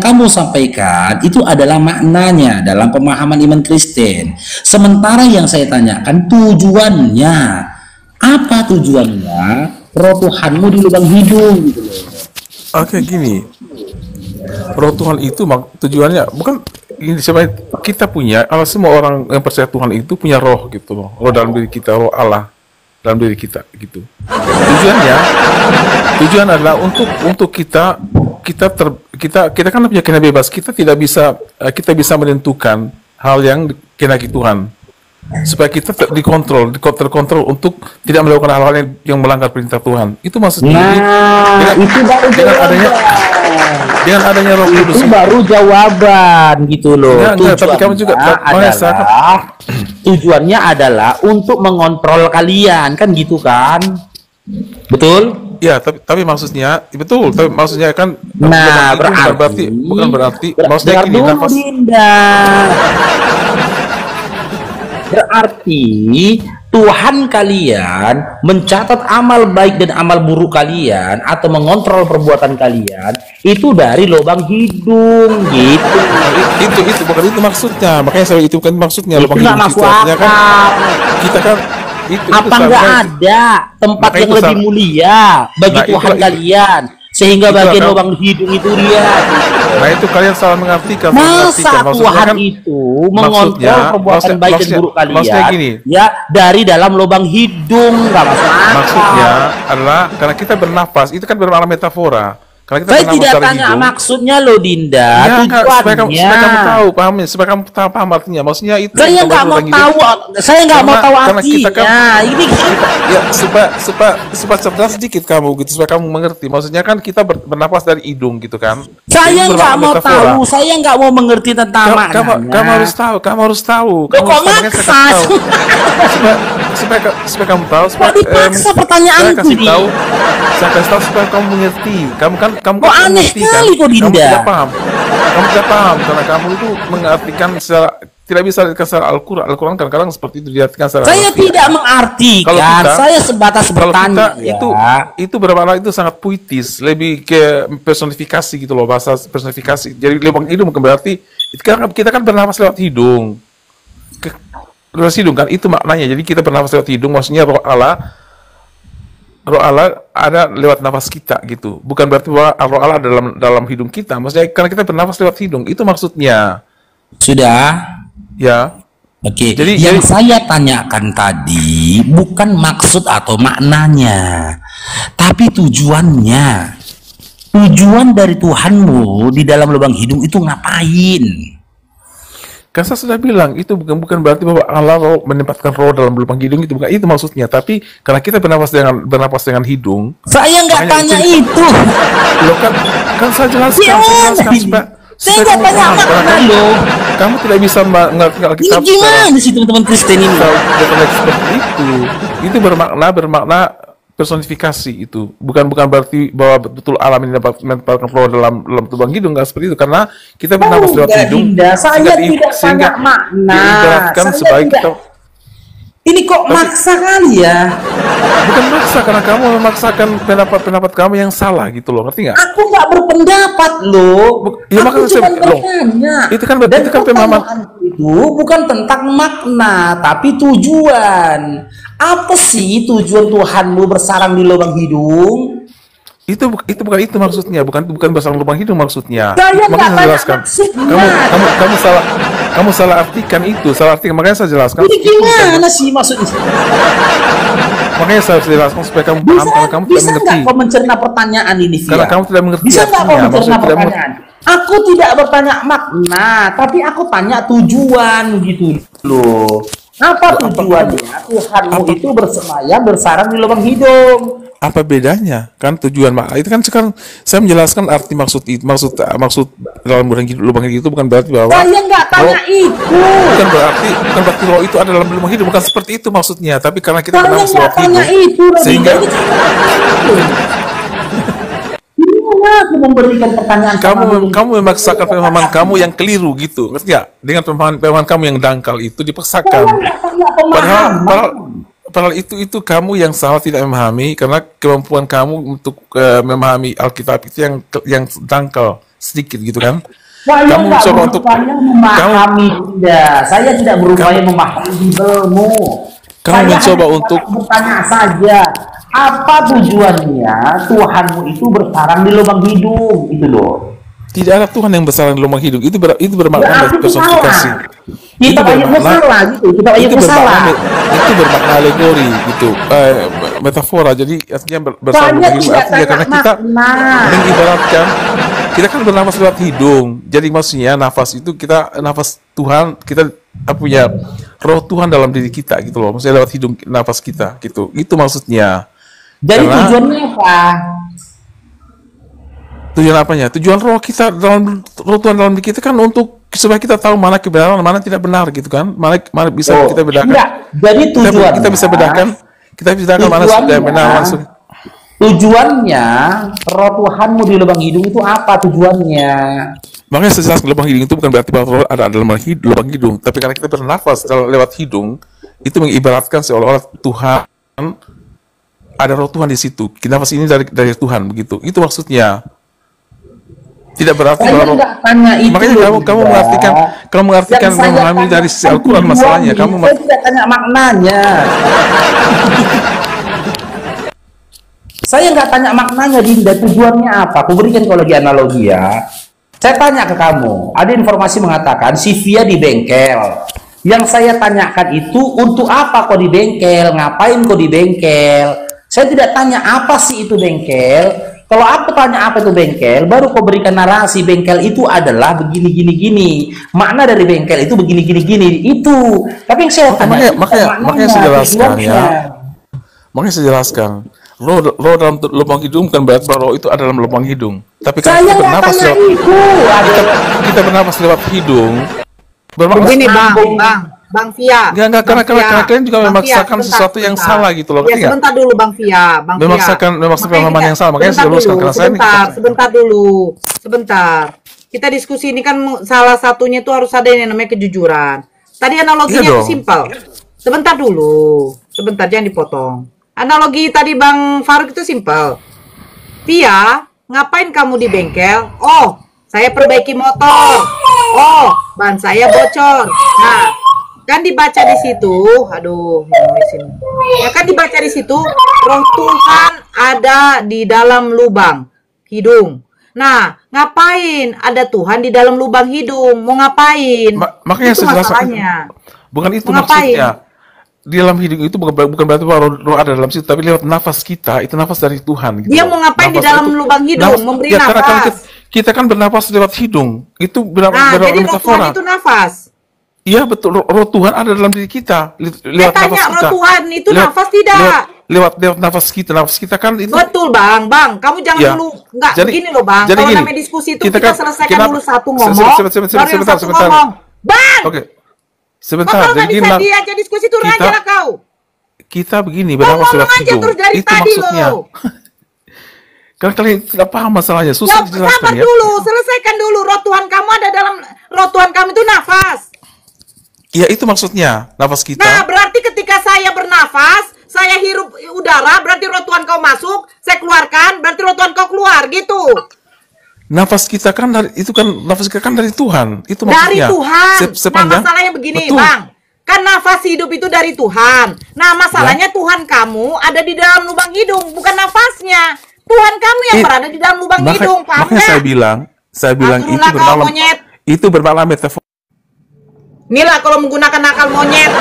kamu sampaikan itu adalah maknanya dalam pemahaman iman Kristen. Sementara yang saya tanyakan tujuannya. Apa tujuannya? Roh Tuhanmu di lubang hidung gitu loh. Oke, gini. Roh Tuhan itu tujuannya bukan ini, sebenarnya kita punya, kalau semua orang yang percaya Tuhan itu punya roh gitu loh, roh dalam diri kita, roh Allah dalam diri kita gitu. Tujuan adalah untuk kita kan punya kehendak bebas, kita bisa menentukan hal yang kehendaki Tuhan supaya kita terkontrol untuk tidak melakukan hal-hal yang melanggar perintah Tuhan. Itu maksudnya. Itu baru dengan adanya Roh Kudus itu baru jawaban gitu loh. Tapi kamu juga tujuannya adalah untuk mengontrol kalian, kan gitu kan? Betul? Ya, tapi maksudnya betul. Tapi maksudnya kan. Nah, bukan berarti. Maksudnya gini, nafas. Berarti Tuhan kalian mencatat amal baik dan amal buruk kalian atau mengontrol perbuatan kalian itu dari lubang hidung gitu. Itu bukan itu maksudnya. Makanya saya itu bukan maksudnya lubang hidung kita. Kita kan apa nggak ada tempat yang lebih mulia bagi Tuhan kalian sehingga bagian lubang hidung itu dia. Nah itu kalian salah mengartikan. Masa Tuhan kan, itu mengontrol perbuatan baik dan buruk kalian gini, ya dari dalam lubang hidung, nggak masuk akal. Maksudnya adalah karena kita bernafas, itu kan bermakna metafora. Saya tidak tanya hidung. Maksudnya lo Dinda, ya, supaya kamu tahu, supaya kamu paham artinya. Maksudnya itu. Saya nggak mau tahu, saya nggak mau tahu artinya. Ini ya supaya cerdas sedikit kamu gitu, supaya kamu mengerti. Maksudnya kan kita bernafas dari hidung gitu kan. Saya nggak mau tahu, saya nggak mau mengerti tentang maknanya. Kamu harus tahu. Kok maksa? Supaya kamu tahu. Kok dipaksa pertanyaanku ini? Saya kasih tahu supaya kamu mengerti. Kamu kok aneh kali kok Dinda. Kamu tidak paham karena kamu itu mengartikan secara tidak bisa secara Al-Quran kadang-kadang seperti itu diartikan secara saya tidak mengartikan, saya sebatas bertanya itu bermakna itu sangat puitis, lebih ke personifikasi gitu loh, bahasa personifikasi. Jadi lubang hidung berarti kita kan bernafas lewat hidung. Lewat hidung kan itu maknanya. Jadi kita bernafas lewat hidung, maksudnya roh Allah ada lewat nafas kita gitu. Bukan berarti bahwa roh Allah dalam hidung kita. Maksudnya karena kita bernafas lewat hidung, itu maksudnya. Sudah? Ya. Oke. Jadi yang saya tanyakan tadi bukan maksud atau maknanya, tapi tujuannya. Tujuan dari Tuhanmu di dalam lubang hidung itu ngapain? Kan saya sudah bilang itu bukan berarti bahwa Allah menempatkan roh dalam lubang hidung, itu bukan itu maksudnya. Tapi karena kita bernapas dengan hidung. Saya nggak tanya itu. Loh kan saya jelaskan. Saya nggak tanya makna loh. Kamu tidak bisa mengerti Alkitab. Ini gimana sih teman-teman Kristen ini? Seperti itu bermakna personifikasi itu. Bukan berarti bahwa betul alam ini mendapatkan roh dalam lubang hidung, nggak seperti itu. Karena kita bernapas lewat hidung. Saya tidak tanya makna. Sebaik kita. Ini kok maksa kali ya? Bukan maksa, karena kamu memaksakan pendapat kamu yang salah gitu loh, ngerti nggak? Aku nggak berpendapat loh. Ya, aku cuma bertanya. Itu kan pemahaman itu bukan tentang makna, tapi tujuan. Apa sih tujuan Tuhanmu bersarang di lubang hidung? Itu bukan itu maksudnya, bukan bersarang lubang hidung maksudnya. Saya makanya saya jelaskan. Kamu salah artikan itu, makanya saya jelaskan. Ini gimana sih maksudnya? Makanya saya jelaskan supaya kamu paham, karena kamu tidak mengerti. Bisa nggak kau mencerna pertanyaan ini, Via? Karena kamu tidak mengerti. Bisa nggak kau mencerna pertanyaan? Aku tidak bertanya makna, tapi aku tanya tujuan gitu loh. Apa tujuannya? Tuhanmu itu bersemayam bersarang di lubang hidung. apa bedanya? Kan tujuan makna itu kan sekarang saya menjelaskan arti maksud dalam lubang hidup itu bukan berarti bahwa Saya nggak tanya itu. bukan berarti roh itu ada dalam lubang hidup, bukan seperti itu maksudnya. Tapi karena kita Saya bernafas nggak lewat tanya hidup, itu. sehingga Gimana aku memberikan pertanyaan kamu memaksakan pemahaman kamu yang keliru gitu, ngerti nggak? Dengan pemahaman kamu yang dangkal itu dipaksakan. Padahal itu kamu yang salah tidak memahami, karena kemampuan kamu untuk memahami Alkitab itu yang dangkal sedikit gitu kan. Saya Kamu nggak coba untuk berupaya memahami, tidak. Saya tidak berupaya memahami Biblemu. kamu Saya mencoba hanya untuk bertanya saja, apa tujuannya Tuhanmu itu bersarang di lubang hidung, itu loh. tidak ada Tuhan yang besar di lubang hidung. Itu bermakna Berarti itu personifikasi. salah. Kita banyak masalah gitu. Kita banyak itu masalah. itu bermakna alegori gitu, metafora. Jadi artinya bersama Saya hidup tidak artinya karena tanya kita makna. mengibaratkan kita kan bernafas lewat hidung. Jadi maksudnya nafas itu kita nafas Tuhan, kita punya roh Tuhan dalam diri kita gitu loh. Maksudnya lewat hidung nafas kita gitu. Itu maksudnya. Jadi Karena- tujuannya apa? Tujuan apanya? Tujuan roh kita roh Tuhan dalam diri kita kan untuk supaya kita tahu mana kebenaran, mana tidak benar gitu kan. Mana bisa kita bedakan. Enggak. Jadi tujuannya Kita bisa bedakan mana sudah benar, mana sudah. Tujuannya roh Tuhanmu di lubang hidung itu apa tujuannya? Makanya sejelas lubang hidung itu bukan berarti bahwa roh ada dalam lubang hidung, tapi karena kita bernafas lewat hidung, itu mengibaratkan seolah-olah Tuhan ada roh Tuhan di situ. Nafas ini dari Tuhan begitu. Itu maksudnya. Tidak berarti Saya bahwa nggak tanya itu. makanya kamu mengartikan Yang saya memahami tanya dari sisi Al-Quran tujuannya. masalahnya. Saya tidak tanya maknanya. Saya nggak tanya maknanya, Dinda. Tujuannya apa? Aku berikan kalau lagi analogi ya. Saya tanya ke kamu. Ada informasi mengatakan si Via di bengkel. Yang saya tanyakan itu untuk apa kok di bengkel? Ngapain kok di bengkel? Saya tidak tanya apa sih itu bengkel. Kalau aku tanya apa itu bengkel, baru kau berikan narasi bengkel itu adalah begini gini gini. Makna dari bengkel itu begini gini gini itu. Tapi yang saya tanya makanya saya jelaskan ya. Makanya saya jelaskan. Roh dalam lubang hidung bukan berarti bahwa roh itu ada dalam lubang hidung. Tapi kan kita bernafas lewat kita bernafas lewat hidung. Begini Bang Via. Enggak, karena kalian juga memaksakan sesuatu yang salah gitu loh. Ya, sebentar dulu Bang Via. Memaksakan pemahaman yang salah, makanya saya luruskan karena saya sebentar dulu. Kita diskusi ini kan salah satunya itu harus ada yang namanya kejujuran. Tadi analoginya itu simpel. Sebentar dulu. Sebentar, jangan dipotong. Analogi tadi Bang Faruk itu simpel. Via, ngapain kamu di bengkel? Oh, saya perbaiki motor. Oh, ban saya bocor. Nah, kan dibaca di situ, ya kan dibaca di situ, roh Tuhan ada di dalam lubang hidung. Nah, ngapain ada Tuhan di dalam lubang hidung? Mau ngapain? Makanya itu masalahnya. Bukan itu mau ngapain? maksudnya. Di dalam hidung itu bukan berarti bahwa roh ada dalam situ, tapi lewat nafas kita, itu nafas dari Tuhan. Gitu. Dia mau ngapain di dalam lubang hidung? Memberi nafas. Karena kita kan bernafas lewat hidung. Itu jadi roh Tuhan itu nafas. Iya betul, roh Tuhan ada dalam diri kita. Lewat nafas kita. Roh Tuhan itu nafas tidak? Lewat nafas kita kan itu. Betul Bang, kamu jangan dulu begini loh Bang. Kalau namanya diskusi itu kita selesaikan dulu satu ngomong. Sebentar. Bang. Oke. Sebentar. Jadi bisa diajak diskusi turun aja lah kau. Kita begini bernafas lewat hidung. Itu maksudnya. Karena kalian tidak paham masalahnya, susah dijelaskan ya. Dulu, selesaikan dulu. Roh Tuhan kamu ada dalam roh Tuhan kamu itu nafas. Iya itu maksudnya nafas kita. Nah berarti ketika saya bernafas, saya hirup udara, berarti roh Tuhan kau masuk, saya keluarkan, berarti roh Tuhan kau keluar gitu. Nafas kita kan nafas kita kan dari Tuhan, itu maksudnya. Dari Tuhan. Sepanjang, nah masalahnya begini betul. Bang, kan nafas hidup itu dari Tuhan. Nah masalahnya Tuhan kamu ada di dalam lubang hidung, bukan nafasnya. Tuhan kamu yang berada di dalam lubang hidung, paham makanya saya bilang itu bermakna metafor. Inilah kalau menggunakan akal monyet,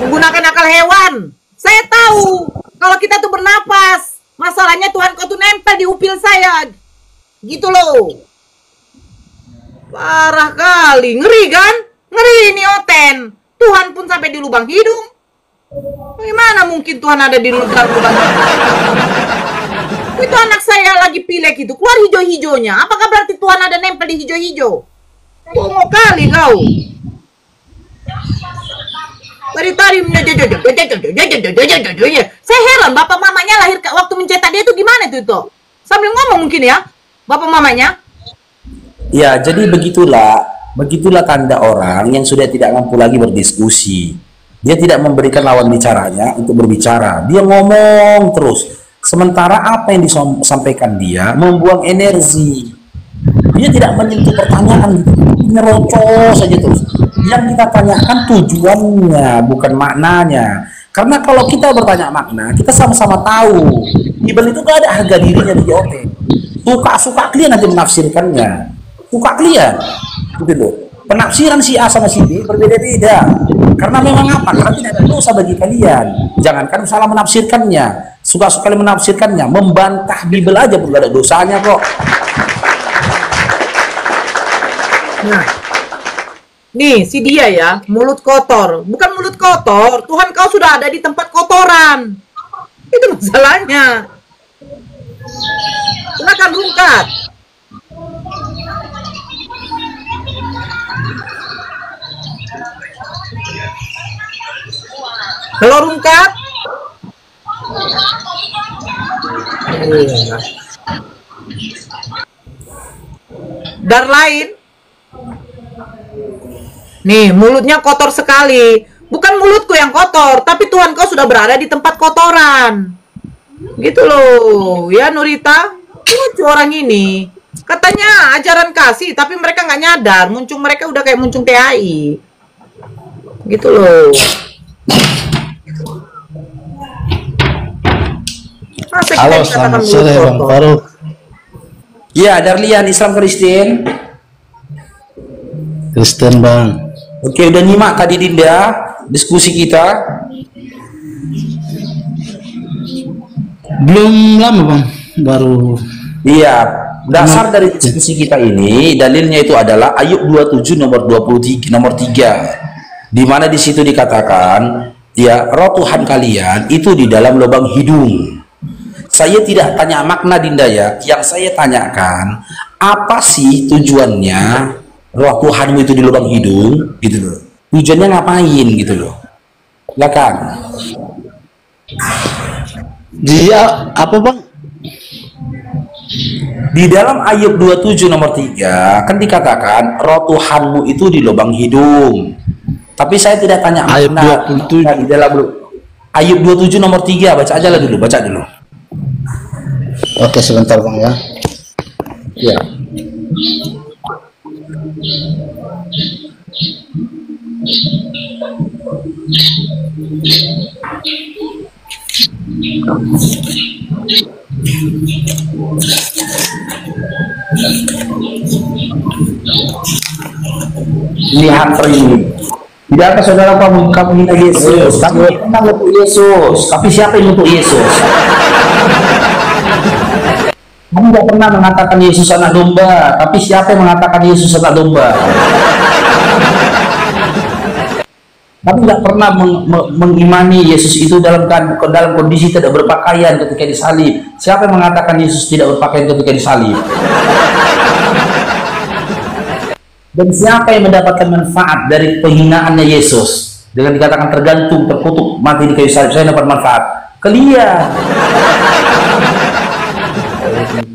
menggunakan akal hewan. Saya tahu kalau kita tuh bernapas, masalahnya Tuhan kau tuh nempel di upil saya, gitu loh. Parah kali, ngeri kan? Ngeri ini Oten. Tuhan pun sampai di lubang hidung. Gimana mungkin Tuhan ada di dalam lubang hidung? Itu anak saya lagi pilek itu, keluar hijau-hijaunya. Apakah berarti Tuhan ada nempel di hijau-hijau? Tunggu kali kau. Dari tadi saya heran bapak mamanya lahir waktu mencetak dia itu gimana itu sambil ngomong mungkin ya bapak mamanya. Ya, jadi begitulah tanda orang yang sudah tidak mampu lagi berdiskusi. Dia tidak memberikan lawan bicaranya untuk berbicara. Dia ngomong terus. Sementara apa yang disampaikan dia membuang energi. Dia tidak menyentuh pertanyaan, nyerocos saja terus. Yang kita tanyakan tujuannya, bukan maknanya. Karena kalau kita bertanya makna, kita sama-sama tahu. Bible itu gak ada harga dirinya di JOT. Suka-suka kalian nanti menafsirkannya. Suka kalian. Gitu loh. Penafsiran si A sama si B berbeda-beda. Karena memang apa? Karena tidak ada dosa bagi kalian. Jangankan salah menafsirkannya, suka-suka kalian menafsirkannya, membantah Bible aja pun gak ada dosanya kok. Nah, nih si dia ya, mulut kotor. Bukan mulut kotor, Tuhan kau sudah ada di tempat kotoran. Itu masalahnya. Silakan rungkat. Halo rungkat. Dar lain. Nih, mulutnya kotor sekali. Bukan mulutku yang kotor, tapi Tuhan kau sudah berada di tempat kotoran. Gitu loh. Ya Nurita, lucu orang ini. Katanya ajaran kasih, tapi mereka nggak nyadar. Muncung mereka udah kayak muncung TAI. Gitu loh. Halo, selamat sore Bang Faruk. Ya, Darlian, Islam Kristen. Kristen Bang. Oke, udah nyimak tadi Dinda diskusi kita? Belum lama Bang, baru. Iya, dasar dari diskusi kita ini dalilnya itu adalah Ayub 27 nomor 23 nomor 3. Di mana di situ dikatakan, ya, roh Tuhan kalian itu di dalam lubang hidung. Saya tidak tanya makna Dinda ya, yang saya tanyakan apa sih tujuannya roh Tuhanmu itu di lubang hidung gitu loh. Tujuannya ngapain gitu loh. Silakan. Dia apa Bang? Di dalam Ayub 27 nomor 3 kan dikatakan roh Tuhanmu itu di lubang hidung. Tapi saya tidak tanya Ayub makna 27 di dalam Ayub 27 nomor 3, baca aja lah dulu, baca dulu. Oke, sebentar Bang ya. Ya. Lihat ini. Tidakkah saudara kamu menghina Yesus? Kami pernah untuk Yesus, tapi siapa yang untuk Yesus? Kamu tidak pernah mengatakan Yesus anak domba, tapi siapa yang mengatakan Yesus anak domba? Kamu tidak pernah mengimani Yesus itu dalam kondisi tidak berpakaian ketika disalib. Siapa yang mengatakan Yesus tidak berpakaian ketika disalib? Dan siapa yang mendapatkan manfaat dari penghinaannya Yesus? Dengan dikatakan tergantung, terkutuk, mati di kayu salib, saya dapat manfaat. Kalian.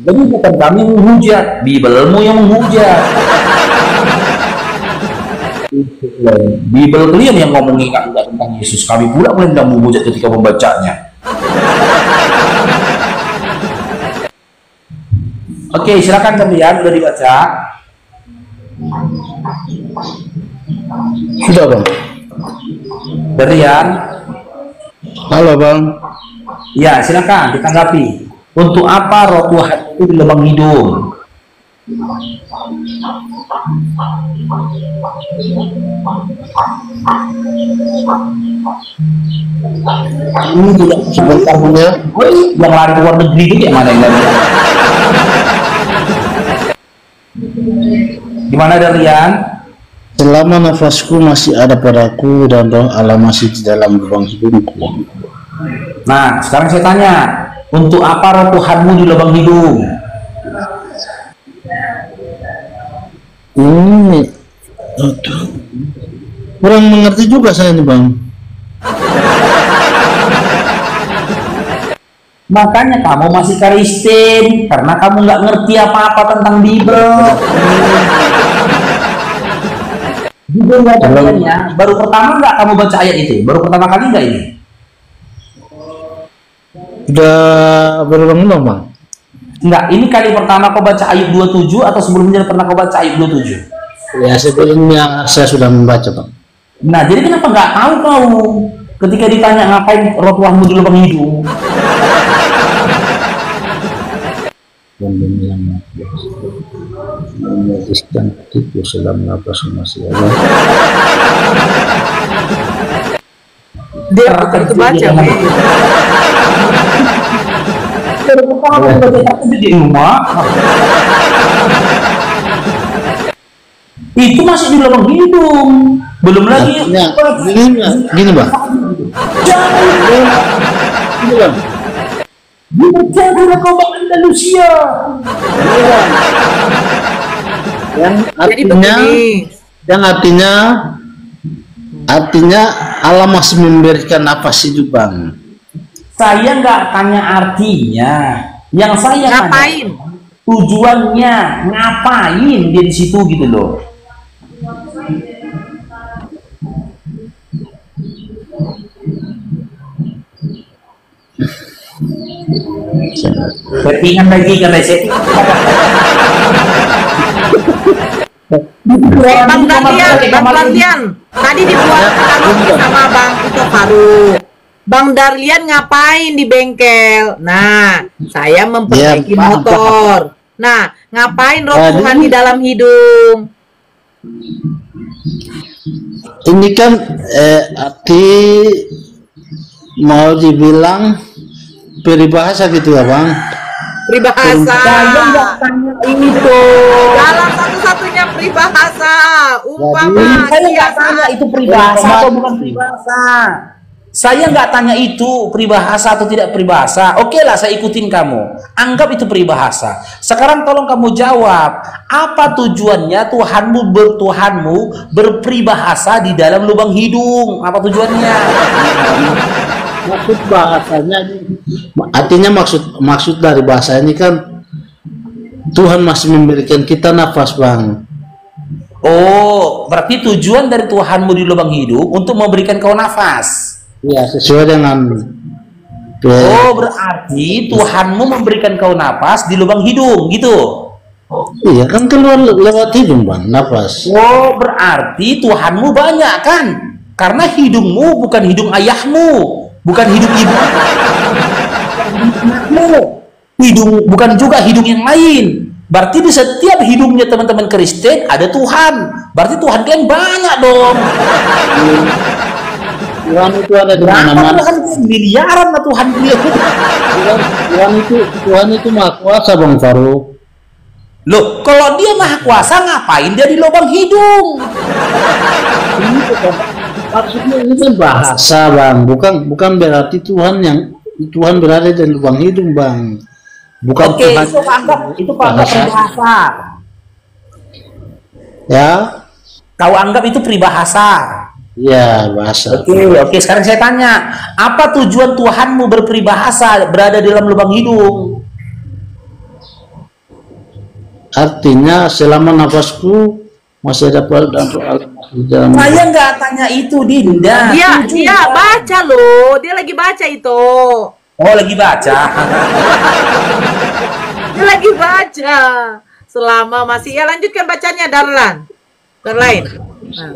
Jadi bukan kami menghujat, Bible-mu yang menghujat. Bible kalian yang ngomongin enggak tentang Yesus. Kami pula kalian tidak menghujat ketika membacanya. Oke, silakan kalian sudah dibaca. Sudah Bang. Berian. Halo Bang. Ya, silakan ditanggapi. Untuk apa roh Tuhan itu di lubang hidung? Ini tidak sebentar punya. Yang lari ke luar negeri itu yang mana yang lari? Gimana Darian? selama nafasku masih ada padaku dan roh Allah masih di dalam lubang hidungku. Nah, sekarang saya tanya, untuk apa roh Tuhanmu di lubang hidung? Ini aduh, kurang mengerti juga saya nih Bang. Makanya kamu masih Kristen, karena kamu nggak ngerti apa-apa tentang Bible. Bible nggak ada ayatnya. Baru pertama nggak kamu baca ayat itu? Baru pertama kali nggak ini? Udah berulang-ulang Bang. Enggak, ini kali pertama kau baca ayat 27 atau sebelumnya pernah kau baca ayat 27? Ya sebelumnya saya sudah membaca Bang. Nah, jadi kenapa nggak tahu kau ketika ditanya ngapain roh Tuhanmu di lubang hidung? Dan yang memutuskan itu sedang nafas masih ada. Dia bukan kebaca. Di rumah itu masih di lubang hidung, belum lagi gini Bang. Gini Bang. Berjaga kau Bang Andalusia. Yang artinya Allah masih memberikan nafas hidup Bang. Saya nggak tanya artinya, yang saya Ngapain? tanya tujuannya, ngapain dia di situ gitu loh. Settingan lagi karena setting. Bang Darlian, tadi dibuat sama Bang itu Faruk. Bang Darlian ngapain di bengkel? Nah, saya memperbaiki motor. Nah, ngapain roh Tuhan di dalam hidung? Ini kan arti mau dibilang peribahasa gitu ya Bang. Peribahasa. Saya nggak tanya ini tuh. Dalam satu-satunya peribahasa. Umpama. Saya nggak tanya itu peribahasa atau bukan peribahasa. Saya nggak tanya itu peribahasa atau tidak peribahasa. Oke lah, saya ikutin kamu. Anggap itu peribahasa. Sekarang tolong kamu jawab. Apa tujuannya Tuhanmu berperibahasa di dalam lubang hidung? Apa tujuannya? Maksud bahasanya, artinya maksud dari bahasa ini kan Tuhan masih memberikan kita nafas Bang. Oh, berarti tujuan dari Tuhanmu di lubang hidung untuk memberikan kau nafas. Ya, sesuai dengan Oh, berarti Tuhanmu memberikan kau nafas di lubang hidung, gitu. Iya kan keluar lewat hidung Bang, nafas. Oh, berarti Tuhanmu banyak kan? Karena hidungmu bukan hidung ayahmu, bukan hidung ibumu, hidung bukan juga hidung yang lain. Berarti di setiap hidungnya teman-teman Kristen ada Tuhan. Berarti Tuhan kalian banyak dong. Tuhan itu ada di mana-mana. Miliaran lah Tuhan beliau. Tuhan itu maha kuasa Bang Faruk. Loh, kalau dia maha kuasa ngapain dia di lubang hidung? Maksudnya ini kan bahasa Bang, bukan berarti Tuhan berada di lubang hidung Bang. Bukan Oke, Tuhan. itu anggap peribahasa. Ya. Kau anggap itu peribahasa. Ya, bahasa. Oke, sekarang saya tanya, apa tujuan Tuhanmu berperibahasa berada dalam lubang hidung? Artinya selama nafasku masih ada pada dalam. Saya nggak tanya itu, Dinda. Dia baca loh, dia lagi baca itu. Oh, lagi baca. Dia lagi baca. Selama masih ya lanjutkan bacanya Darlan. Darlain. Nah.